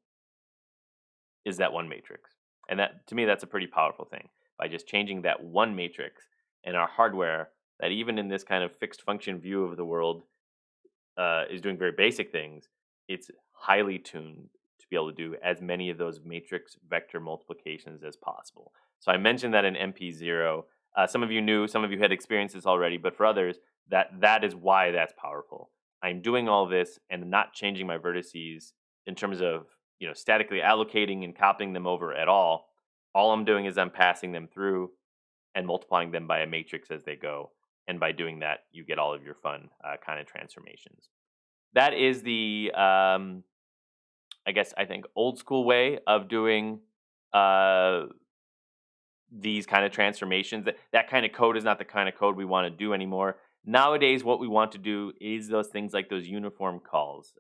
is that one matrix. And that, to me, that's a pretty powerful thing. By just changing that one matrix in our hardware, that even in this kind of fixed function view of the world is doing very basic things, it's highly tuned to be able to do as many of those matrix vector multiplications as possible. So I mentioned that in MP0. Some of you knew, some of you had experienced this already, but for others, that is why that's powerful. I'm doing all this and not changing my vertices in terms of statically allocating and copying them over at all. All I'm doing is I'm passing them through and multiplying them by a matrix as they go. And by doing that, you get all of your fun kind of transformations. That is the, I think, old school way of doing these kind of transformations. That kind of code is not the kind of code we want to do anymore. Nowadays, what we want to do is those things like those uniform calls.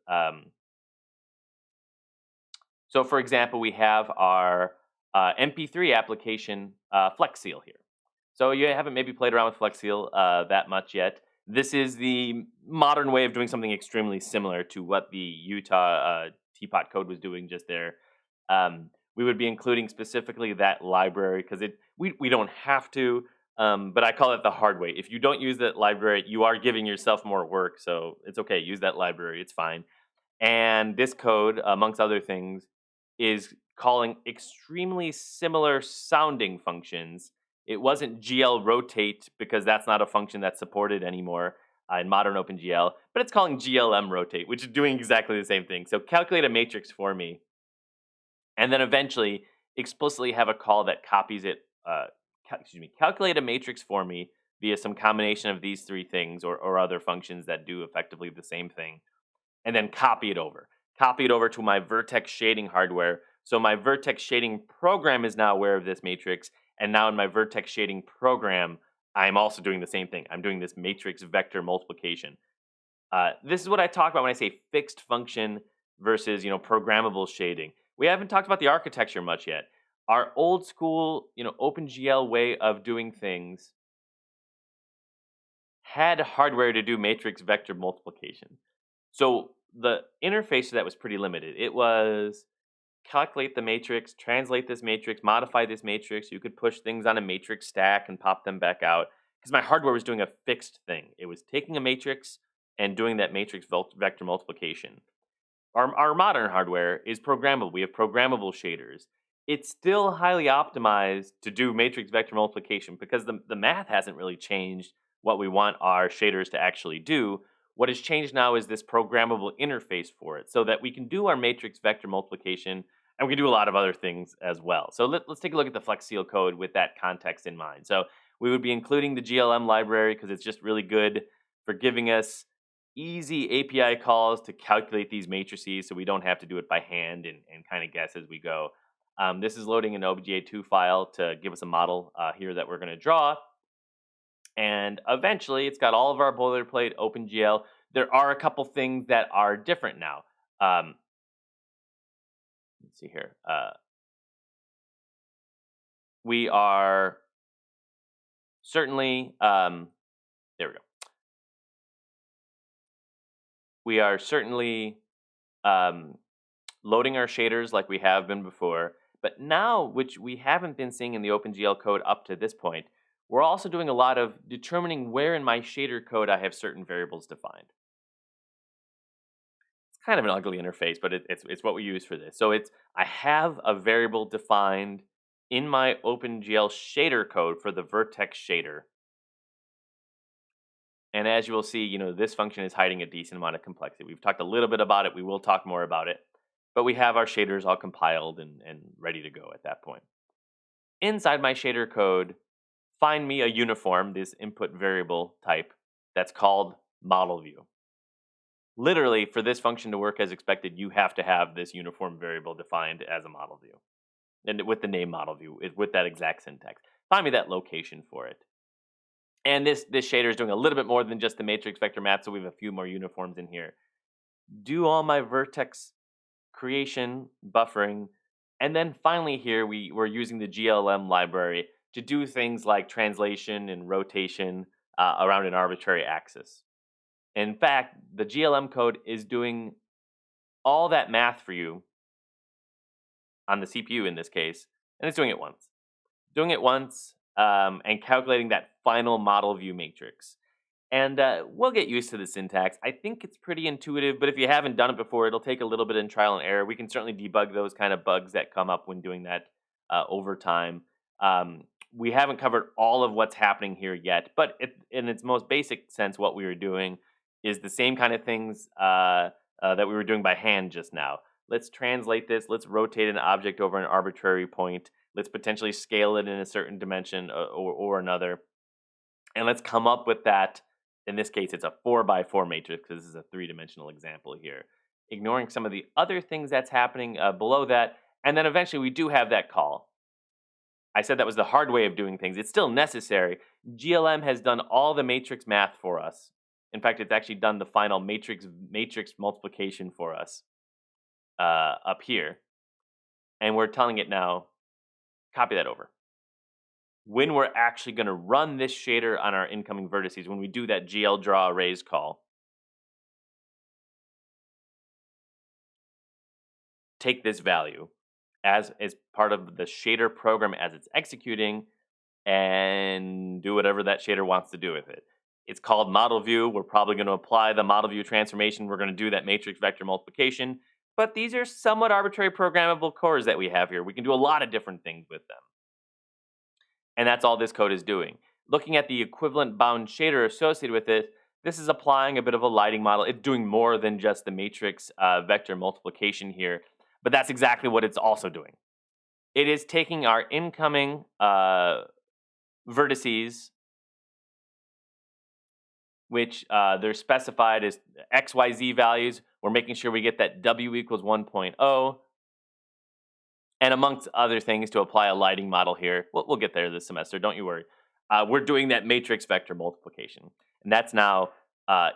So, for example, we have our MP3 application, FlexSeal here. So you haven't maybe played around with FlexSeal that much yet. This is the modern way of doing something extremely similar to what the Utah teapot code was doing just there. We would be including specifically that library because we don't have to, but I call it the hard way. If you don't use that library, you are giving yourself more work. So it's okay. Use that library. It's fine. And this code, amongst other things, is calling extremely similar sounding functions. It wasn't GL rotate because that's not a function that's supported anymore in modern OpenGL, but it's calling GLM rotate, which is doing exactly the same thing. So calculate a matrix for me, and then eventually explicitly have a call that copies it. Calculate a matrix for me via some combination of these 3 things or other functions that do effectively the same thing, and then copy it over. Copy it over to my vertex shading hardware. So my vertex shading program is now aware of this matrix. And now in my vertex shading program, I'm also doing the same thing. I'm doing this matrix vector multiplication. This is what I talk about when I say fixed function versus programmable shading. We haven't talked about the architecture much yet. Our old school OpenGL way of doing things had hardware to do matrix vector multiplication. So the interface to that was pretty limited. It was calculate the matrix, translate this matrix, modify this matrix. You could push things on a matrix stack and pop them back out. Because my hardware was doing a fixed thing. It was taking a matrix and doing that matrix vector multiplication. Our modern hardware is programmable. We have programmable shaders. It's still highly optimized to do matrix vector multiplication because the math hasn't really changed what we want our shaders to actually do. What has changed now is this programmable interface for it so that we can do our matrix vector multiplication And we can do a lot of other things as well. So let's take a look at the Flex Seal code with that context in mind. So we would be including the GLM library because it's just really good for giving us easy API calls to calculate these matrices so we don't have to do it by hand and kind of guess as we go. This is loading an OBJ2 file to give us a model here that we're going to draw. And eventually, it's got all of our boilerplate OpenGL. There are a couple things that are different now. Let's see here. We are certainly, there we go. We are certainly loading our shaders like we have been before. But now, which we haven't been seeing in the OpenGL code up to this point, we're also doing a lot of determining where in my shader code I have certain variables defined. It's kind of an ugly interface, but it's what we use for this. So I have a variable defined in my OpenGL shader code for the vertex shader. And as you will see, this function is hiding a decent amount of complexity. We've talked a little bit about it. We will talk more about it. But we have our shaders all compiled and ready to go at that point. Inside my shader code, find me a uniform, this input variable type, that's called model view. Literally, for this function to work as expected, you have to have this uniform variable defined as a model view. And with the name model view, with that exact syntax. Find me that location for it. And this shader is doing a little bit more than just the matrix vector map, so we have a few more uniforms in here. Do all my vertex creation, buffering, and then finally here we're using the GLM library to do things like translation and rotation around an arbitrary axis. In fact, the GLM code is doing all that math for you on the CPU in this case, and it's doing it once. Doing it once and calculating that final model view matrix. And we'll get used to the syntax. I think it's pretty intuitive, but if you haven't done it before, it'll take a little bit of trial and error. We can certainly debug those kind of bugs that come up when doing that over time. We haven't covered all of what's happening here yet, but in its most basic sense, what we were doing is the same kind of things that we were doing by hand just now. Let's translate this. Let's rotate an object over an arbitrary point. Let's potentially scale it in a certain dimension or another. And let's come up with that. In this case, it's a 4x4 matrix because this is a 3-dimensional example here. Ignoring some of the other things that's happening below that. And then eventually we do have that call. I said that was the hard way of doing things. It's still necessary. GLM has done all the matrix math for us. In fact, it's actually done the final matrix multiplication for us up here. And we're telling it now, copy that over. When we're actually going to run this shader on our incoming vertices, when we do that GL draw arrays call, take this value as part of the shader program as it's executing and do whatever that shader wants to do with it. It's called model view. We're probably going to apply the model view transformation. We're going to do that matrix vector multiplication. But these are somewhat arbitrary programmable cores that we have here. We can do a lot of different things with them. And that's all this code is doing. Looking at the equivalent bound shader associated with it, this is applying a bit of a lighting model. It's doing more than just the matrix vector multiplication here, but that's exactly what it's also doing. It is taking our incoming vertices, which they're specified as XYZ values. We're making sure we get that W equals 1.0. And amongst other things, to apply a lighting model here. We'll get there this semester, don't you worry. We're doing that matrix vector multiplication. And that's now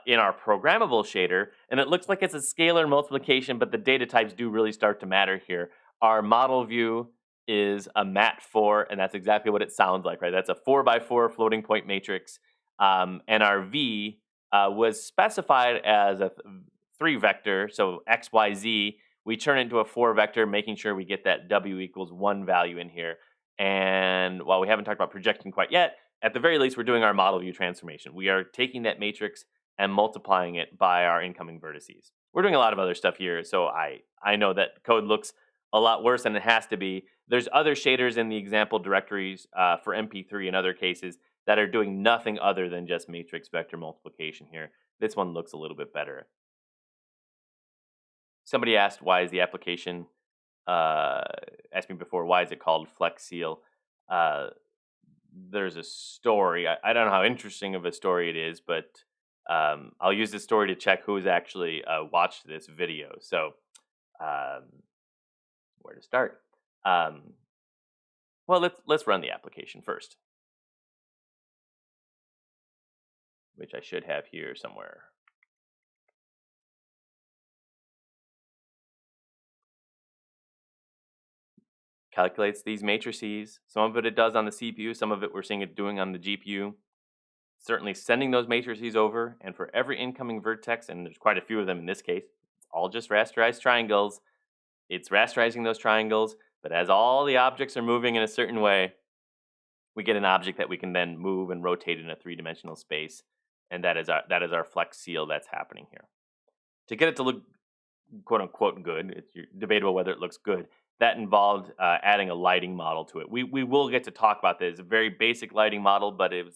in our programmable shader. And it looks like it's a scalar multiplication, but the data types do really start to matter here. Our model view is a mat4, and that's exactly what it sounds like, right? That's a 4x4 floating point matrix. And our V was specified as a 3 vector, so X, Y, Z. We turn it into a 4 vector, making sure we get that W equals 1 value in here. And while we haven't talked about projection quite yet, at the very least, we're doing our model view transformation. We are taking that matrix and multiplying it by our incoming vertices. We're doing a lot of other stuff here, so I know that code looks a lot worse than it has to be. There's other shaders in the example directories for MP3 and other cases that are doing nothing other than just matrix vector multiplication here. This one looks a little bit better. Somebody asked, why is the application uh, asked me before, why is it called Flex Seal? Uh, there's a story. I don't know how interesting of a story it is, but I'll use this story to check who's actually watched this video. So, um, where to start? Um, well, let's run the application first, which I should have here somewhere. Calculates these matrices. Some of it does on the CPU. Some of it we're seeing it doing on the GPU. Certainly sending those matrices over, and for every incoming vertex, and there's quite a few of them in this case, it's all just rasterized triangles. It's rasterizing those triangles, but as all the objects are moving in a certain way, we get an object that we can then move and rotate in a three-dimensional space, and that is our flex seal that's happening here. To get it to look quote unquote good, it's debatable whether it looks good. That involved adding a lighting model to it. We will get to talk about this. It's a very basic lighting model, but it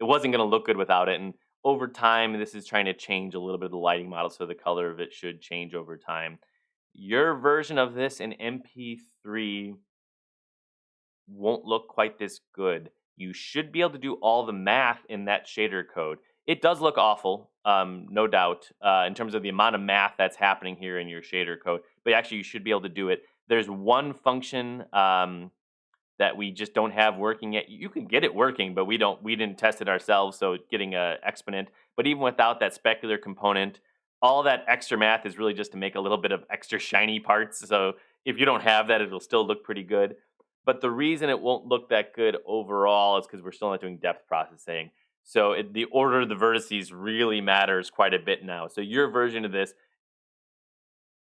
wasn't going to look good without it. And over time, this is trying to change a little bit of the lighting model, so the color of it should change over time. Your version of this in MP3 won't look quite this good. You should be able to do all the math in that shader code. It does look awful, no doubt, in terms of the amount of math that's happening here in your shader code. But actually, you should be able to do it. There's one function that we just don't have working yet. You can get it working, but we didn't test it ourselves, so getting a exponent. But even without that specular component, all that extra math is really just to make a little bit of extra shiny parts. So if you don't have that, it'll still look pretty good. But the reason it won't look that good overall is because we're still not doing depth processing. So the order of the vertices really matters quite a bit now. So your version of this,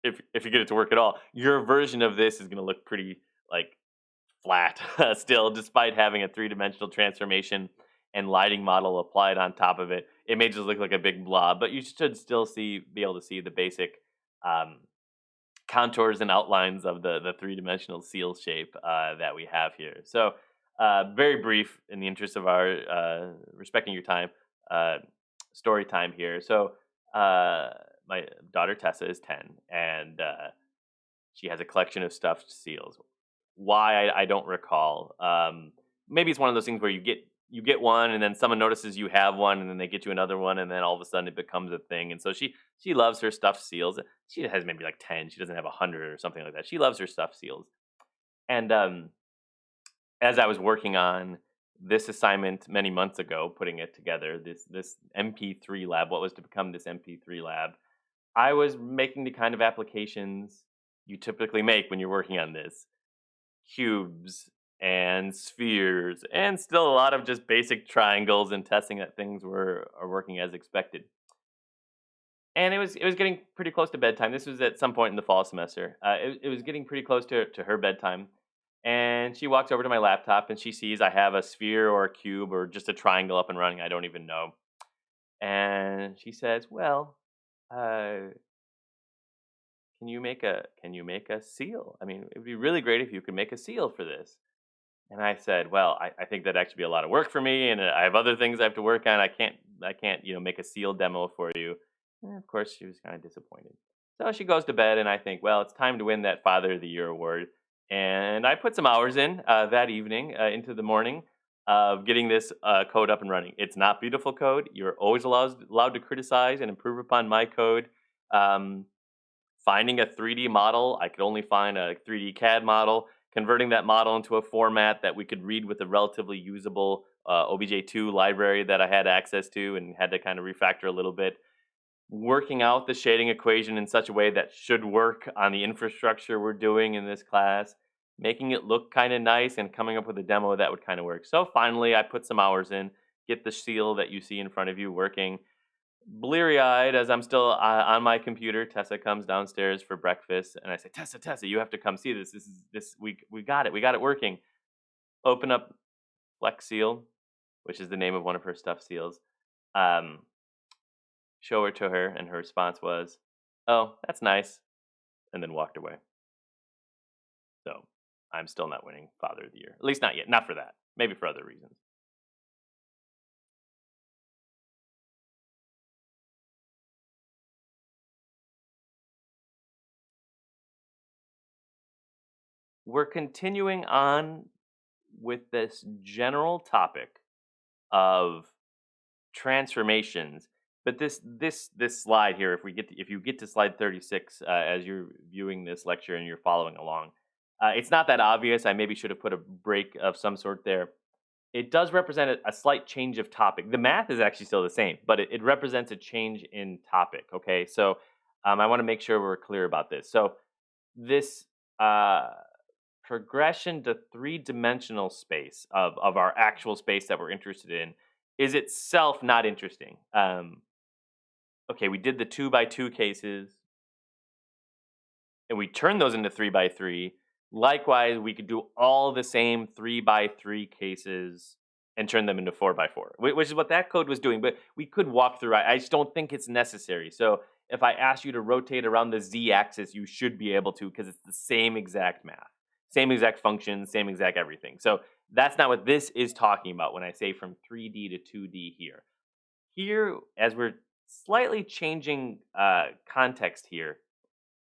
if you get it to work at all, your version of this is going to look pretty like flat still, despite having a three-dimensional transformation and lighting model applied on top of it. It may just look like a big blob, but you should still be able to see the basic um, contours and outlines of the three-dimensional seal shape that we have here. So very brief in the interest of our respecting your time, uh, story time here. So my daughter Tessa is 10, and she has a collection of stuffed seals. Why I don't recall. Maybe it's one of those things where you get one, and then someone notices you have one, and then they get you another one, and then all of a sudden it becomes a thing. And so she loves her stuffed seals. She has maybe like 10. She doesn't have 100 or something like that. She loves her stuffed seals. And as I was working on this assignment many months ago, putting it together, this MP3 lab, what was to become this MP3 lab, I was making the kind of applications you typically make when you're working on this: cubes and spheres, and still a lot of just basic triangles, and testing that things are working as expected. And it was getting pretty close to bedtime. This was at some point in the fall semester. It was getting pretty close to her bedtime, and she walks over to my laptop and she sees I have a sphere or a cube or just a triangle up and running. I don't even know. And she says, "Well, uh, can you make a seal? I mean, it'd be really great if you could make a seal for this." And I said, "Well, I think that'd actually be a lot of work for me, and I have other things I have to work on. I can't, make a seal demo for you." And of course, she was kind of disappointed. So she goes to bed, and I think, well, it's time to win that Father of the Year award. And I put some hours in that evening into the morning of getting this code up and running. It's not beautiful code. You're always allowed to criticize and improve upon my code. Um, Finding a 3D model, I could only find a 3D CAD model. Converting that model into a format that we could read with a relatively usable OBJ2 library that I had access to and had to kind of refactor a little bit. Working out the shading equation in such a way that should work on the infrastructure we're doing in this class. Making it look kind of nice and coming up with a demo that would kind of work. So finally, I put some hours in, get the seal that you see in front of you working. Bleary-eyed as I'm still on my computer, Tessa comes downstairs for breakfast, and I say, Tessa, you have to come see this. We got it. We got it working." Open up Flex Seal, which is the name of one of her stuffed seals. Um, Show her to her, and her response was, "Oh, that's nice," and then walked away. So I'm still not winning Father of the Year, at least not yet. Not for that. Maybe for other reasons. we're continuing on with this general topic of transformations. But this slide here, if you get to slide 36 as you're viewing this lecture and you're following along, it's not that obvious. I maybe should have put a break of some sort there. It does represent a slight change of topic. The math is actually still the same, but it represents a change in topic. Okay, so I want to make sure we're clear about this. So this uh, progression to three-dimensional space of our actual space that we're interested in is itself not interesting. Okay, we did the 2 by 2 cases and we turned those into 3 by 3. Likewise, we could do all the same 3 by 3 cases and turn them into 4 by 4, which is what that code was doing. But we could walk through. I just don't think it's necessary. So if I ask you to rotate around the z-axis, you should be able to because it's the same exact math, same exact function, same exact everything. So that's not what this is talking about when I say from 3D to 2D here. Here, as we're slightly changing context here,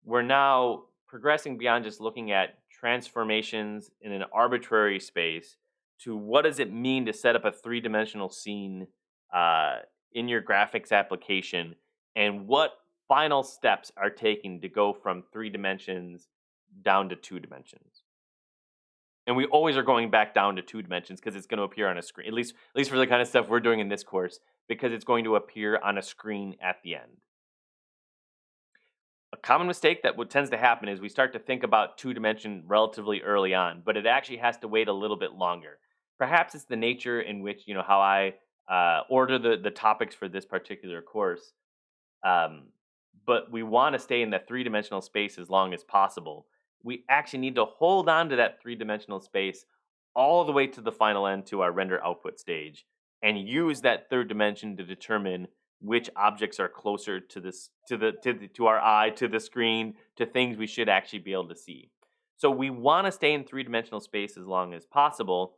we're now progressing beyond just looking at transformations in an arbitrary space to what does it mean to set up a three-dimensional scene uh, in your graphics application, and what final steps are taken to go from 3 dimensions down to 2 dimensions. And we always are going back down to 2 dimensions because it's going to appear on a screen, at least for the kind of stuff we're doing in this course, because it's going to appear on a screen at the end. A common mistake that what tends to happen is we start to think about 2 dimension relatively early on, but it actually has to wait a little bit longer. Perhaps it's the nature in which, how I order the topics for this particular course. Um, but we want to stay in that 3 dimensional space as long as possible. We actually need to hold on to that 3 dimensional space all the way to the final end to our render output stage and use that third dimension to determine which objects are closer to this to our eye, to the screen, to things we should actually be able to see. So we want to stay in 3 dimensional space as long as possible,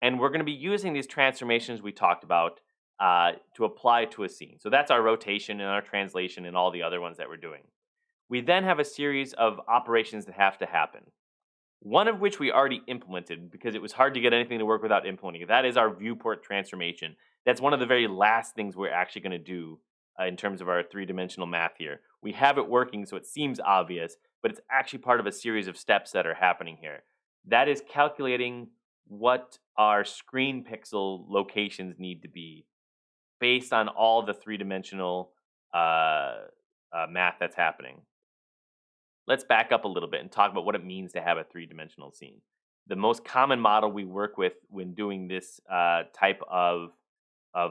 and we're going to be using these transformations we talked about to apply to a scene. So that's our rotation and our translation and all the other ones that we're doing. We then have a series of operations that have to happen. One of which we already implemented because it was hard to get anything to work without implementing it. That is our viewport transformation. That's one of the very last things we're actually going to do in terms of our 3 dimensional math here. We have it working, so it seems obvious, but it's actually part of a series of steps that are happening here. That is calculating what our screen pixel locations need to be based on all the 3 dimensional math that's happening. Let's back up a little bit and talk about what it means to have a 3 dimensional scene. The most common model we work with when doing this type of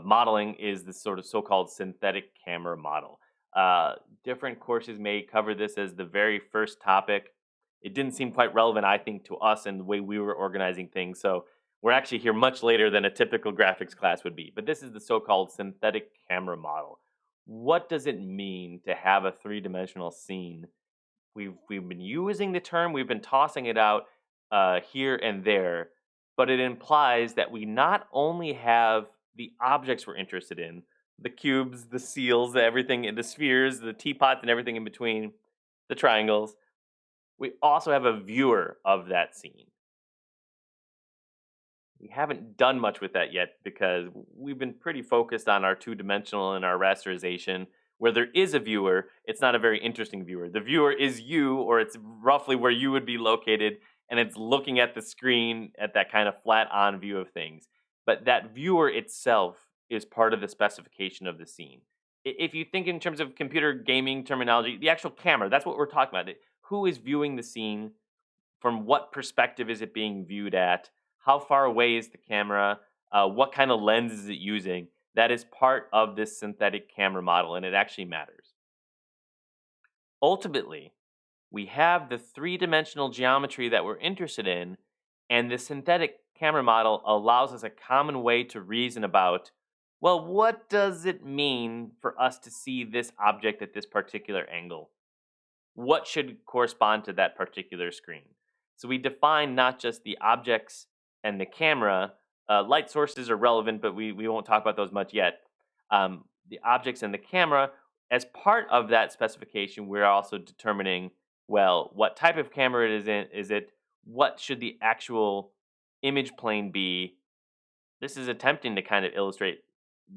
modeling is the sort of so-called synthetic camera model. Different courses may cover this as the very first topic. It didn't seem quite relevant, I think, to us and the way we were organizing things. So we're actually here much later than a typical graphics class would be. But this is the so-called synthetic camera model. What does it mean to have a 3 dimensional scene? We've been using the term, we've been tossing it out here and there, but it implies that we not only have the objects we're interested in, the cubes, the seals, everything, the spheres, the teapots, and everything in between, the triangles. We also have a viewer of that scene. We haven't done much with that yet because we've been pretty focused on our 2 dimensional and our rasterization. Where there is a viewer, it's not a very interesting viewer. The viewer is you, or it's roughly where you would be located, and it's looking at the screen at that kind of flat on view of things. But that viewer itself is part of the specification of the scene. If you think in terms of computer gaming terminology, the actual camera, that's what we're talking about. Who is viewing the scene? From what perspective is it being viewed at? How far away is the camera? What kind of lens is it using? That is part of this synthetic camera model, and it actually matters. Ultimately, we have the 3 dimensional geometry that we're interested in, and the synthetic camera model allows us a common way to reason about, well, what does it mean for us to see this object at this particular angle? What should correspond to that particular screen? So we define not just the objects and the camera. Light sources are relevant, but we won't talk about those much yet. The objects and the camera, as part of that specification, we're also determining, well, what type of camera it is in, is it? what should the actual image plane be. This is attempting to kind of illustrate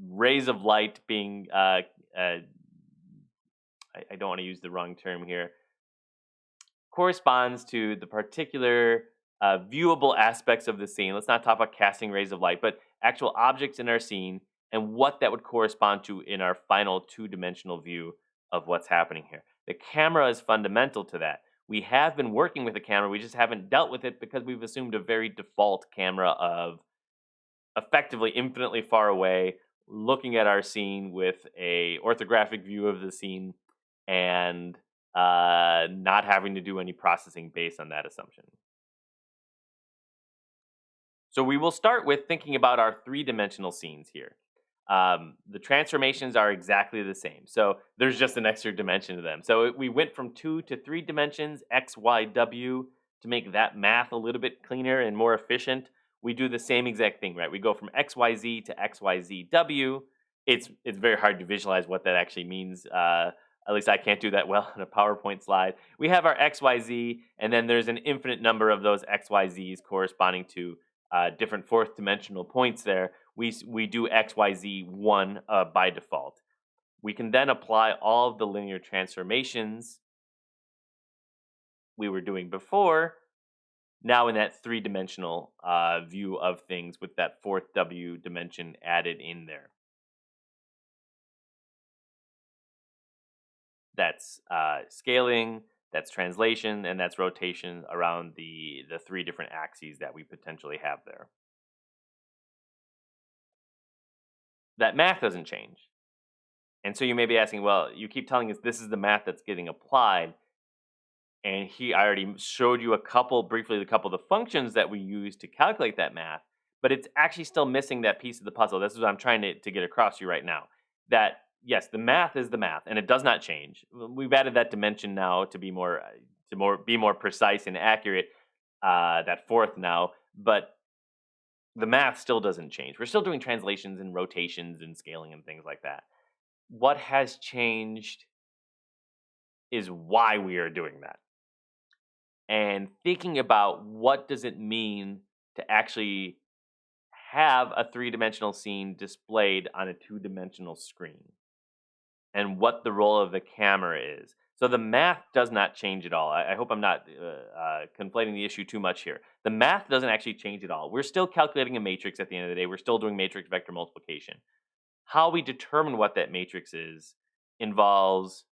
rays of light being, uh, I don't want to use the wrong term here, corresponds to the particular viewable aspects of the scene. Let's not talk about casting rays of light, but actual objects in our scene and what that would correspond to in our final two-dimensional view of what's happening here. The camera is fundamental to that. We have been working with the camera, we just haven't dealt with it because we've assumed a very default camera of effectively infinitely far away, looking at our scene with a orthographic view of the scene and not having to do any processing based on that assumption. So we will start with thinking about our three-dimensional scenes here. The transformations are exactly the same. So there's just an extra dimension to them. So we went from 2 to 3 dimensions, X, Y, W, to make that math a little bit cleaner and more efficient. We do the same exact thing, right? We go from XYZ to XYZW. It's very hard to visualize what that actually means. At least I can't do that well on a PowerPoint slide. We have our XYZ, and then there's an infinite number of those XYZs corresponding to different fourth dimensional points there. We do XYZ1 by default. We can then apply all of the linear transformations we were doing before, now in that three-dimensional view of things with that fourth W dimension added in there. That's scaling, that's translation, and that's rotation around the three different axes that we potentially have there. That math doesn't change. And so you may be asking, well, you keep telling us this is the math that's getting applied. And I already showed you briefly, a couple of the functions that we use to calculate that math, but it's actually still missing that piece of the puzzle. This is what I'm trying to get across to you right now. That, yes, the math is the math, and it does not change. We've added that dimension now to be more precise and accurate, that fourth now, but the math still doesn't change. We're still doing translations and rotations and scaling and things like that. What has changed is why we are doing that. And thinking about what does it mean to actually have a three-dimensional scene displayed on a two-dimensional screen and what the role of the camera is. So the math does not change at all. I hope I'm not conflating the issue too much here. The math doesn't actually change at all. We're still calculating a matrix at the end of the day. We're still doing matrix vector multiplication. How we determine what that matrix is involves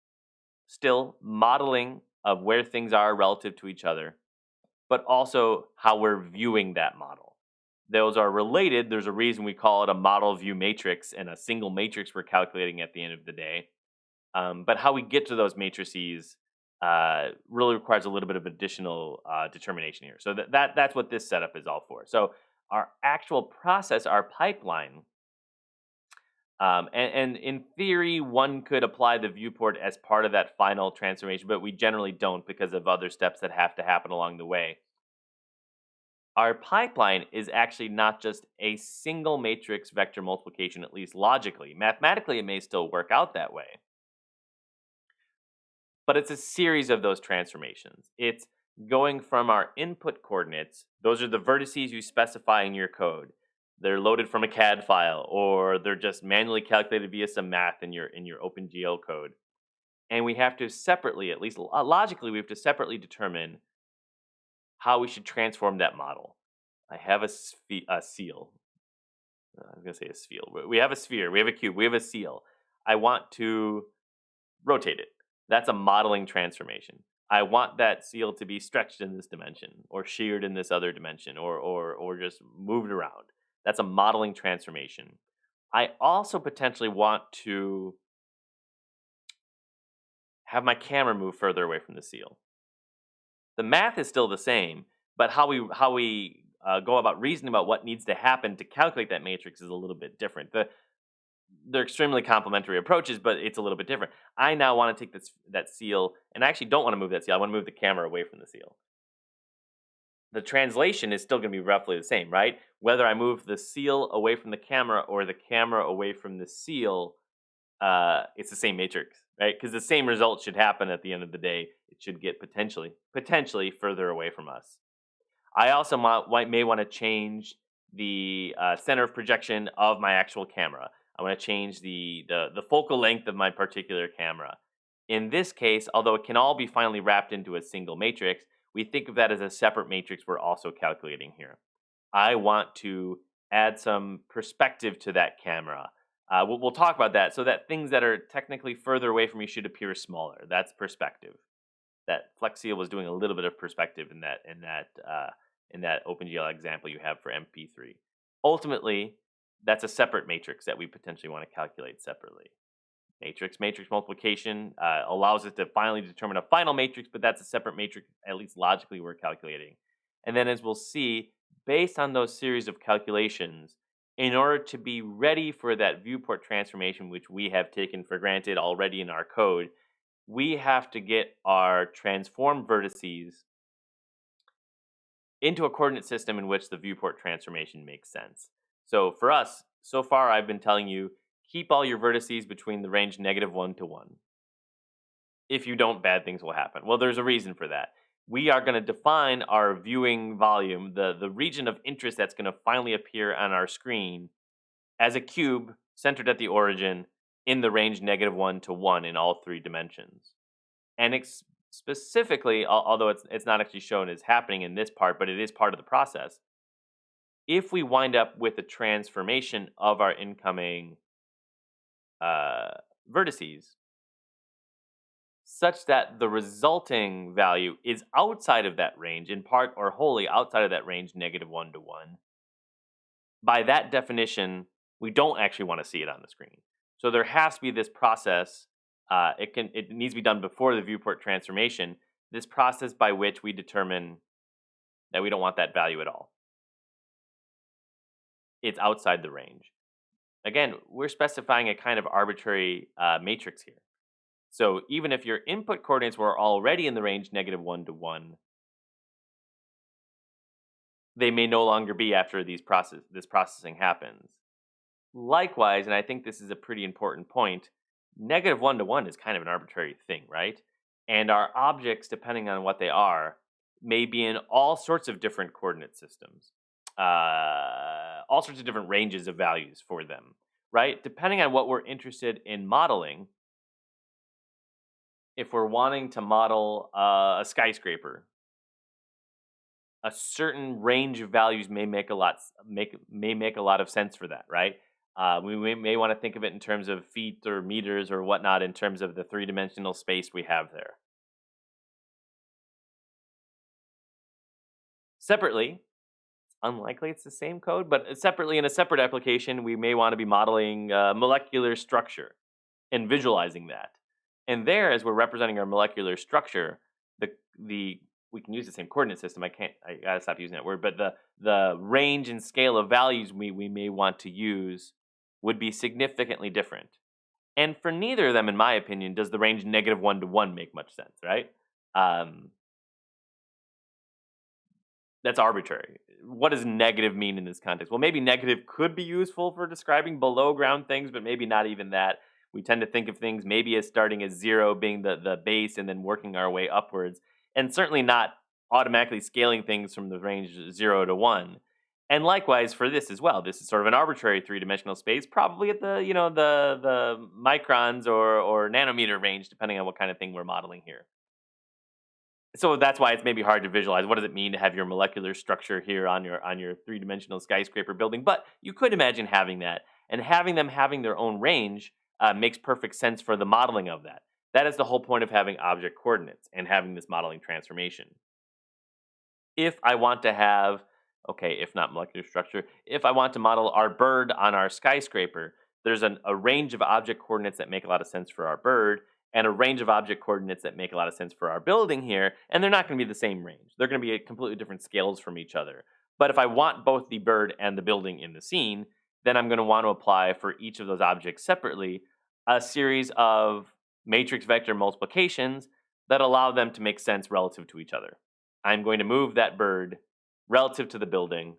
still modeling of where things are relative to each other, but also how we're viewing that model. Those are related. There's a reason we call it a model view matrix and a single matrix we're calculating at the end of the day. But how we get to those matrices really requires a little bit of additional determination here. So that's what this setup is all for. So our actual process, our pipeline, and in theory, one could apply the viewport as part of that final transformation, but we generally don't because of other steps that have to happen along the way. Our pipeline is actually not just a single matrix vector multiplication, at least logically. Mathematically, it may still work out that way, but it's a series of those transformations. It's going from our input coordinates, those are the vertices you specify in your code. They're loaded from a CAD file, or they're just manually calculated via some math in your OpenGL code. And we have to separately, at least logically, we have to separately determine how we should transform that model. I have a seal. I was going to say a sphere. We have a sphere, we have a cube, we have a seal. I want to rotate it. That's a modeling transformation. I want that seal to be stretched in this dimension, or sheared in this other dimension, or just moved around. That's a modeling transformation. I also potentially want to have my camera move further away from the seal. The math is still the same, but how we go about reasoning about what needs to happen to calculate that matrix is a little bit different. They're extremely complementary approaches, but it's a little bit different. I now want to take that seal, and I actually don't want to move that seal. I want to move the camera away from the seal. The translation is still going to be roughly the same, right? Whether I move the seal away from the camera or the camera away from the seal, it's the same matrix, right? Because the same result should happen at the end of the day. It should get potentially further away from us. I also may want to change the center of projection of my actual camera. I want to change the focal length of my particular camera. In this case, although it can all be finally wrapped into a single matrix, we think of that as a separate matrix we're also calculating here. I want to add some perspective to that camera. We'll talk about that, so that things that are technically further away from me should appear smaller. That's perspective. That FlexSeal was doing a little bit of perspective in that OpenGL example you have for MP3. Ultimately, that's a separate matrix that we potentially want to calculate separately. Matrix multiplication allows us to finally determine a final matrix, but that's a separate matrix, at least logically, we're calculating. And then, as we'll see, based on those series of calculations, in order to be ready for that viewport transformation, which we have taken for granted already in our code, we have to get our transformed vertices into a coordinate system in which the viewport transformation makes sense. So for us, so far I've been telling you, keep all your vertices between the range -1 to 1. If you don't, bad things will happen. Well, there's a reason for that. We are going to define our viewing volume, the region of interest that's going to finally appear on our screen, as a cube centered at the origin in the range -1 to 1 in all three dimensions. And specifically, although it's not actually shown as happening in this part, but it is part of the process. If we wind up with a transformation of our incoming uh, vertices, such that the resulting value is outside of that range, in part or wholly outside of that range, -1 to 1, by that definition, we don't actually want to see it on the screen. So there has to be this process. It needs to be done before the viewport transformation. This process by which we determine that we don't want that value at all. It's outside the range. Again, we're specifying a kind of arbitrary matrix here. So even if your input coordinates were already in the range -1 to 1, they may no longer be after this processing happens. Likewise, and I think this is a pretty important point, -1 to 1 is kind of an arbitrary thing, right? And our objects, depending on what they are, may be in all sorts of different coordinate systems, all sorts of different ranges of values for them, right? Depending on what we're interested in modeling, if we're wanting to model a skyscraper, a certain range of values may make a lot of sense for that, right? We may want to think of it in terms of feet or meters or whatnot, in terms of the three-dimensional space we have there. Separately, it's unlikely it's the same code, but separately in a separate application, we may want to be modeling molecular structure and visualizing that. And there, as we're representing our molecular structure, the we can use the same coordinate system. I gotta stop using that word, but the range and scale of values we may want to use would be significantly different. And for neither of them, in my opinion, does the range -1 to 1 make much sense, right? Um, that's arbitrary. What does negative mean in this context? Well, maybe negative could be useful for describing below ground things, but maybe not even that. We tend to think of things maybe as starting as 0 being the base and then working our way upwards, and certainly not automatically scaling things from the range 0 to 1. And likewise for this as well. This is sort of an arbitrary three-dimensional space, probably at the microns or nanometer range, depending on what kind of thing we're modeling here. So that's why it's maybe hard to visualize. What does it mean to have your molecular structure here on your three-dimensional skyscraper building? But you could imagine having that, and having them having their own range makes perfect sense for the modeling of that. That is the whole point of having object coordinates and having this modeling transformation. If I want to have, okay, if not molecular structure, if I want to model our bird on our skyscraper, there's a range of object coordinates that make a lot of sense for our bird, and a range of object coordinates that make a lot of sense for our building here, and they're not going to be the same range. They're going to be at completely different scales from each other. But if I want both the bird and the building in the scene, then I'm going to want to apply for each of those objects separately a series of matrix vector multiplications that allow them to make sense relative to each other. I'm going to move that bird relative to the building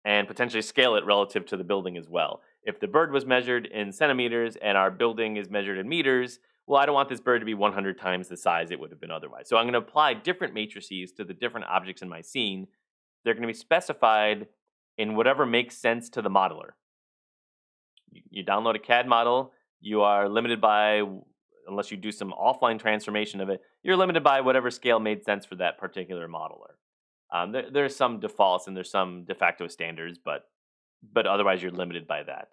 and potentially scale it relative to the building as well. If the bird was measured in centimeters and our building is measured in meters, well, I don't want this bird to be 100 times the size it would have been otherwise. So I'm going to apply different matrices to the different objects in my scene They're going to be specified in whatever makes sense to the modeler. You download a CAD model, you are limited by, unless you do some offline transformation of it, you're limited by whatever scale made sense for that particular modeler. There's some defaults and there's some de facto standards, but otherwise you're limited by that.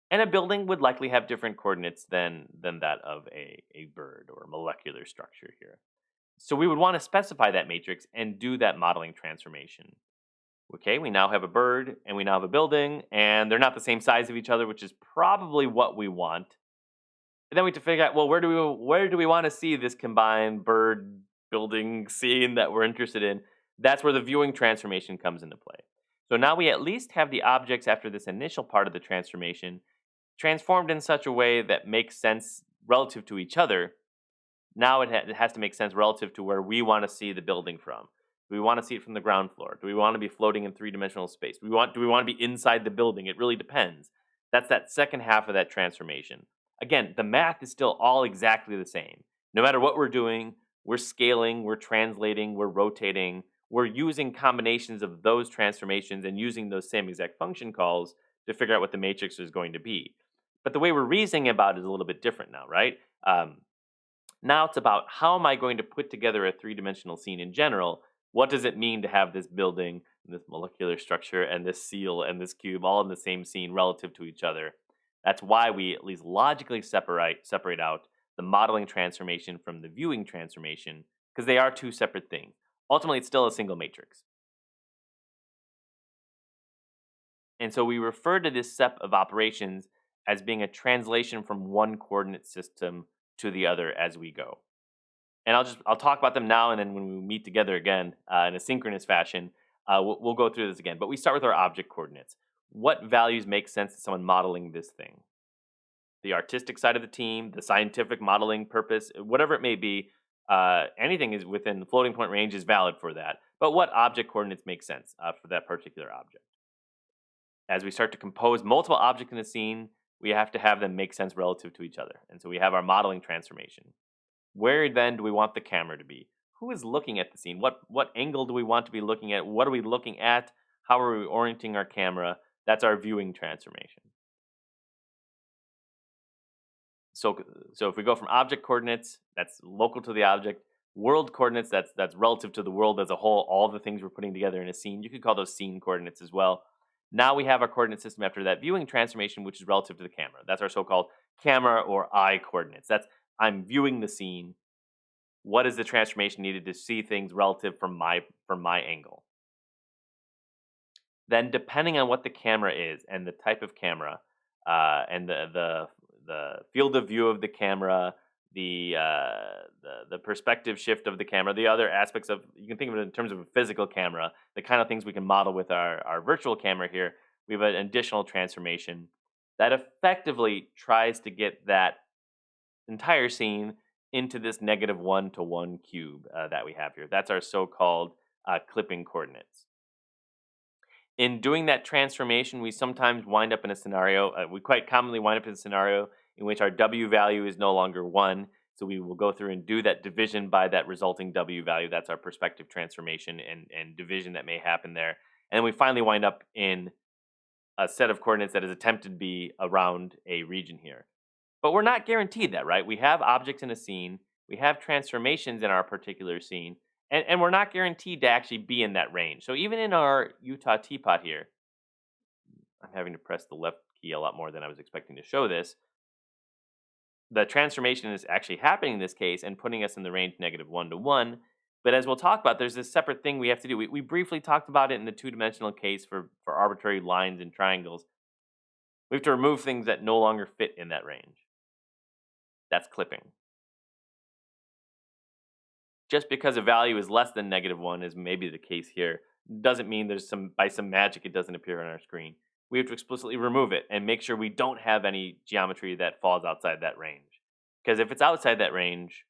And a building would likely have different coordinates than that of a bird or molecular structure here. So we would want to specify that matrix and do that modeling transformation. Okay, we now have a bird and we now have a building, and they're not the same size of each other, which is probably what we want. And then we have to figure out, well, where do we want to see this combined bird building scene that we're interested in? That's where the viewing transformation comes into play. So now we at least have the objects after this initial part of the transformation transformed in such a way that makes sense relative to each other. Now it has to make sense relative to where we want to see the building from. Do we want to see it from the ground floor? Do we want to be floating in three-dimensional space? Do we want to be inside the building? It really depends. That's that second half of that transformation. Again, the math is still all exactly the same. No matter what we're doing, we're scaling, we're translating, we're rotating, we're using combinations of those transformations and using those same exact function calls to figure out what the matrix is going to be. But the way we're reasoning about it is a little bit different now, right? Now it's about, how am I going to put together a three-dimensional scene in general? What does it mean to have this building, this molecular structure, and this seal and this cube all in the same scene relative to each other? That's why we at least logically separate out the modeling transformation from the viewing transformation, because they are two separate things. Ultimately, it's still a single matrix. And so we refer to this set of operations as being a translation from one coordinate system to the other as we go. And I'll talk about them now, and then when we meet together again in a synchronous fashion, we'll go through this again. But we start with our object coordinates. What values make sense to someone modeling this thing? The artistic side of the team, the scientific modeling purpose, whatever it may be, anything is within the floating point range is valid for that. But what object coordinates make sense for that particular object? As we start to compose multiple objects in a scene, we have to have them make sense relative to each other. And so we have our modeling transformation. Where then do we want the camera to be? Who is looking at the scene? What angle do we want to be looking at? What are we looking at? How are we orienting our camera? That's our viewing transformation. So if we go from object coordinates, that's local to the object. World coordinates, that's relative to the world as a whole, all the things we're putting together in a scene. You could call those scene coordinates as well. Now we have our coordinate system after that viewing transformation, which is relative to the camera. That's our so-called camera or eye coordinates. That's, I'm viewing the scene. What is the transformation needed to see things relative from my angle? Then, depending on what the camera is and the type of camera, and the field of view of the camera, the perspective shift of the camera, the other aspects of, you can think of it in terms of a physical camera, the kind of things we can model with our virtual camera here. We have an additional transformation that effectively tries to get that entire scene into this -1 to 1 cube that we have here. That's our so-called clipping coordinates. In doing that transformation, we sometimes wind up in a scenario, we quite commonly wind up in a scenario in which our W value is no longer 1. So we will go through and do that division by that resulting W value. That's our perspective transformation and division that may happen there. And then we finally wind up in a set of coordinates that is attempted to be around a region here. But we're not guaranteed that, right? We have objects in a scene. We have transformations in our particular scene. And we're not guaranteed to actually be in that range. So even in our Utah teapot here, I'm having to press the left key a lot more than I was expecting to show this. The transformation is actually happening in this case and putting us in the range -1 to 1. But as we'll talk about, there's this separate thing we have to do. We briefly talked about it in the two-dimensional case for arbitrary lines and triangles. We have to remove things that no longer fit in that range. That's clipping. Just because a value is less than -1, as maybe the case here, doesn't mean there's by some magic it doesn't appear on our screen. We have to explicitly remove it and make sure we don't have any geometry that falls outside that range. Because if it's outside that range,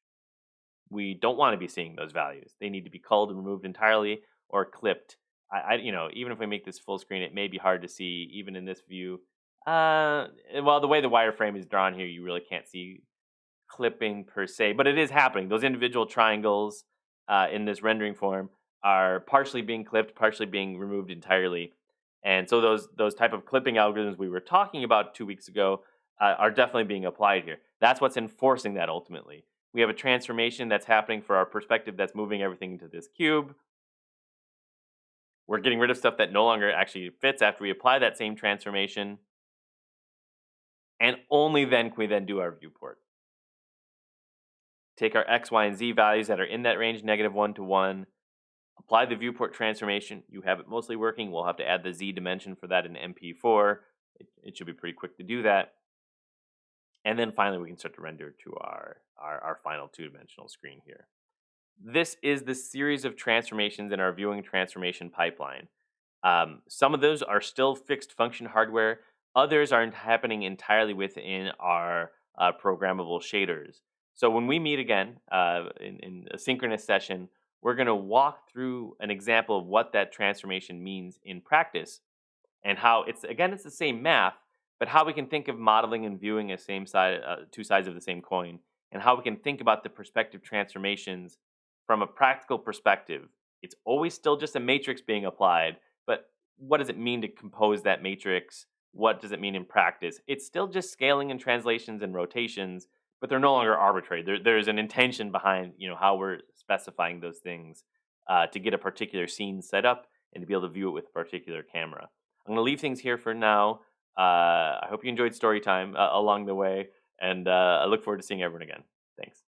we don't want to be seeing those values. They need to be culled and removed entirely or clipped. Even if we make this full screen, it may be hard to see even in this view. Well, the way the wireframe is drawn here, you really can't see clipping per se, but it is happening. Those individual triangles in this rendering form are partially being clipped, partially being removed entirely. And so those type of clipping algorithms we were talking about 2 weeks ago are definitely being applied here. That's what's enforcing that ultimately. We have a transformation that's happening for our perspective that's moving everything into this cube. We're getting rid of stuff that no longer actually fits after we apply that same transformation. And only then can we then do our viewport. Take our x, y, and z values that are in that range, -1 to 1, apply the viewport transformation. You have it mostly working. We'll have to add the z dimension for that in MP4. It should be pretty quick to do that. And then finally, we can start to render to our final two-dimensional screen here. This is the series of transformations in our viewing transformation pipeline. Some of those are still fixed function hardware. Others are happening entirely within our programmable shaders. So when we meet again in a synchronous session, we're going to walk through an example of what that transformation means in practice and how it's the same math, but how we can think of modeling and viewing as same side, two sides of the same coin, and how we can think about the perspective transformations from a practical perspective. It's always still just a matrix being applied, but what does it mean to compose that matrix? What does it mean in practice? It's still just scaling and translations and rotations, but they're no longer arbitrary. There's an intention behind how we're specifying those things to get a particular scene set up and to be able to view it with a particular camera. I'm going to leave things here for now. I hope you enjoyed story time along the way, and I look forward to seeing everyone again. Thanks.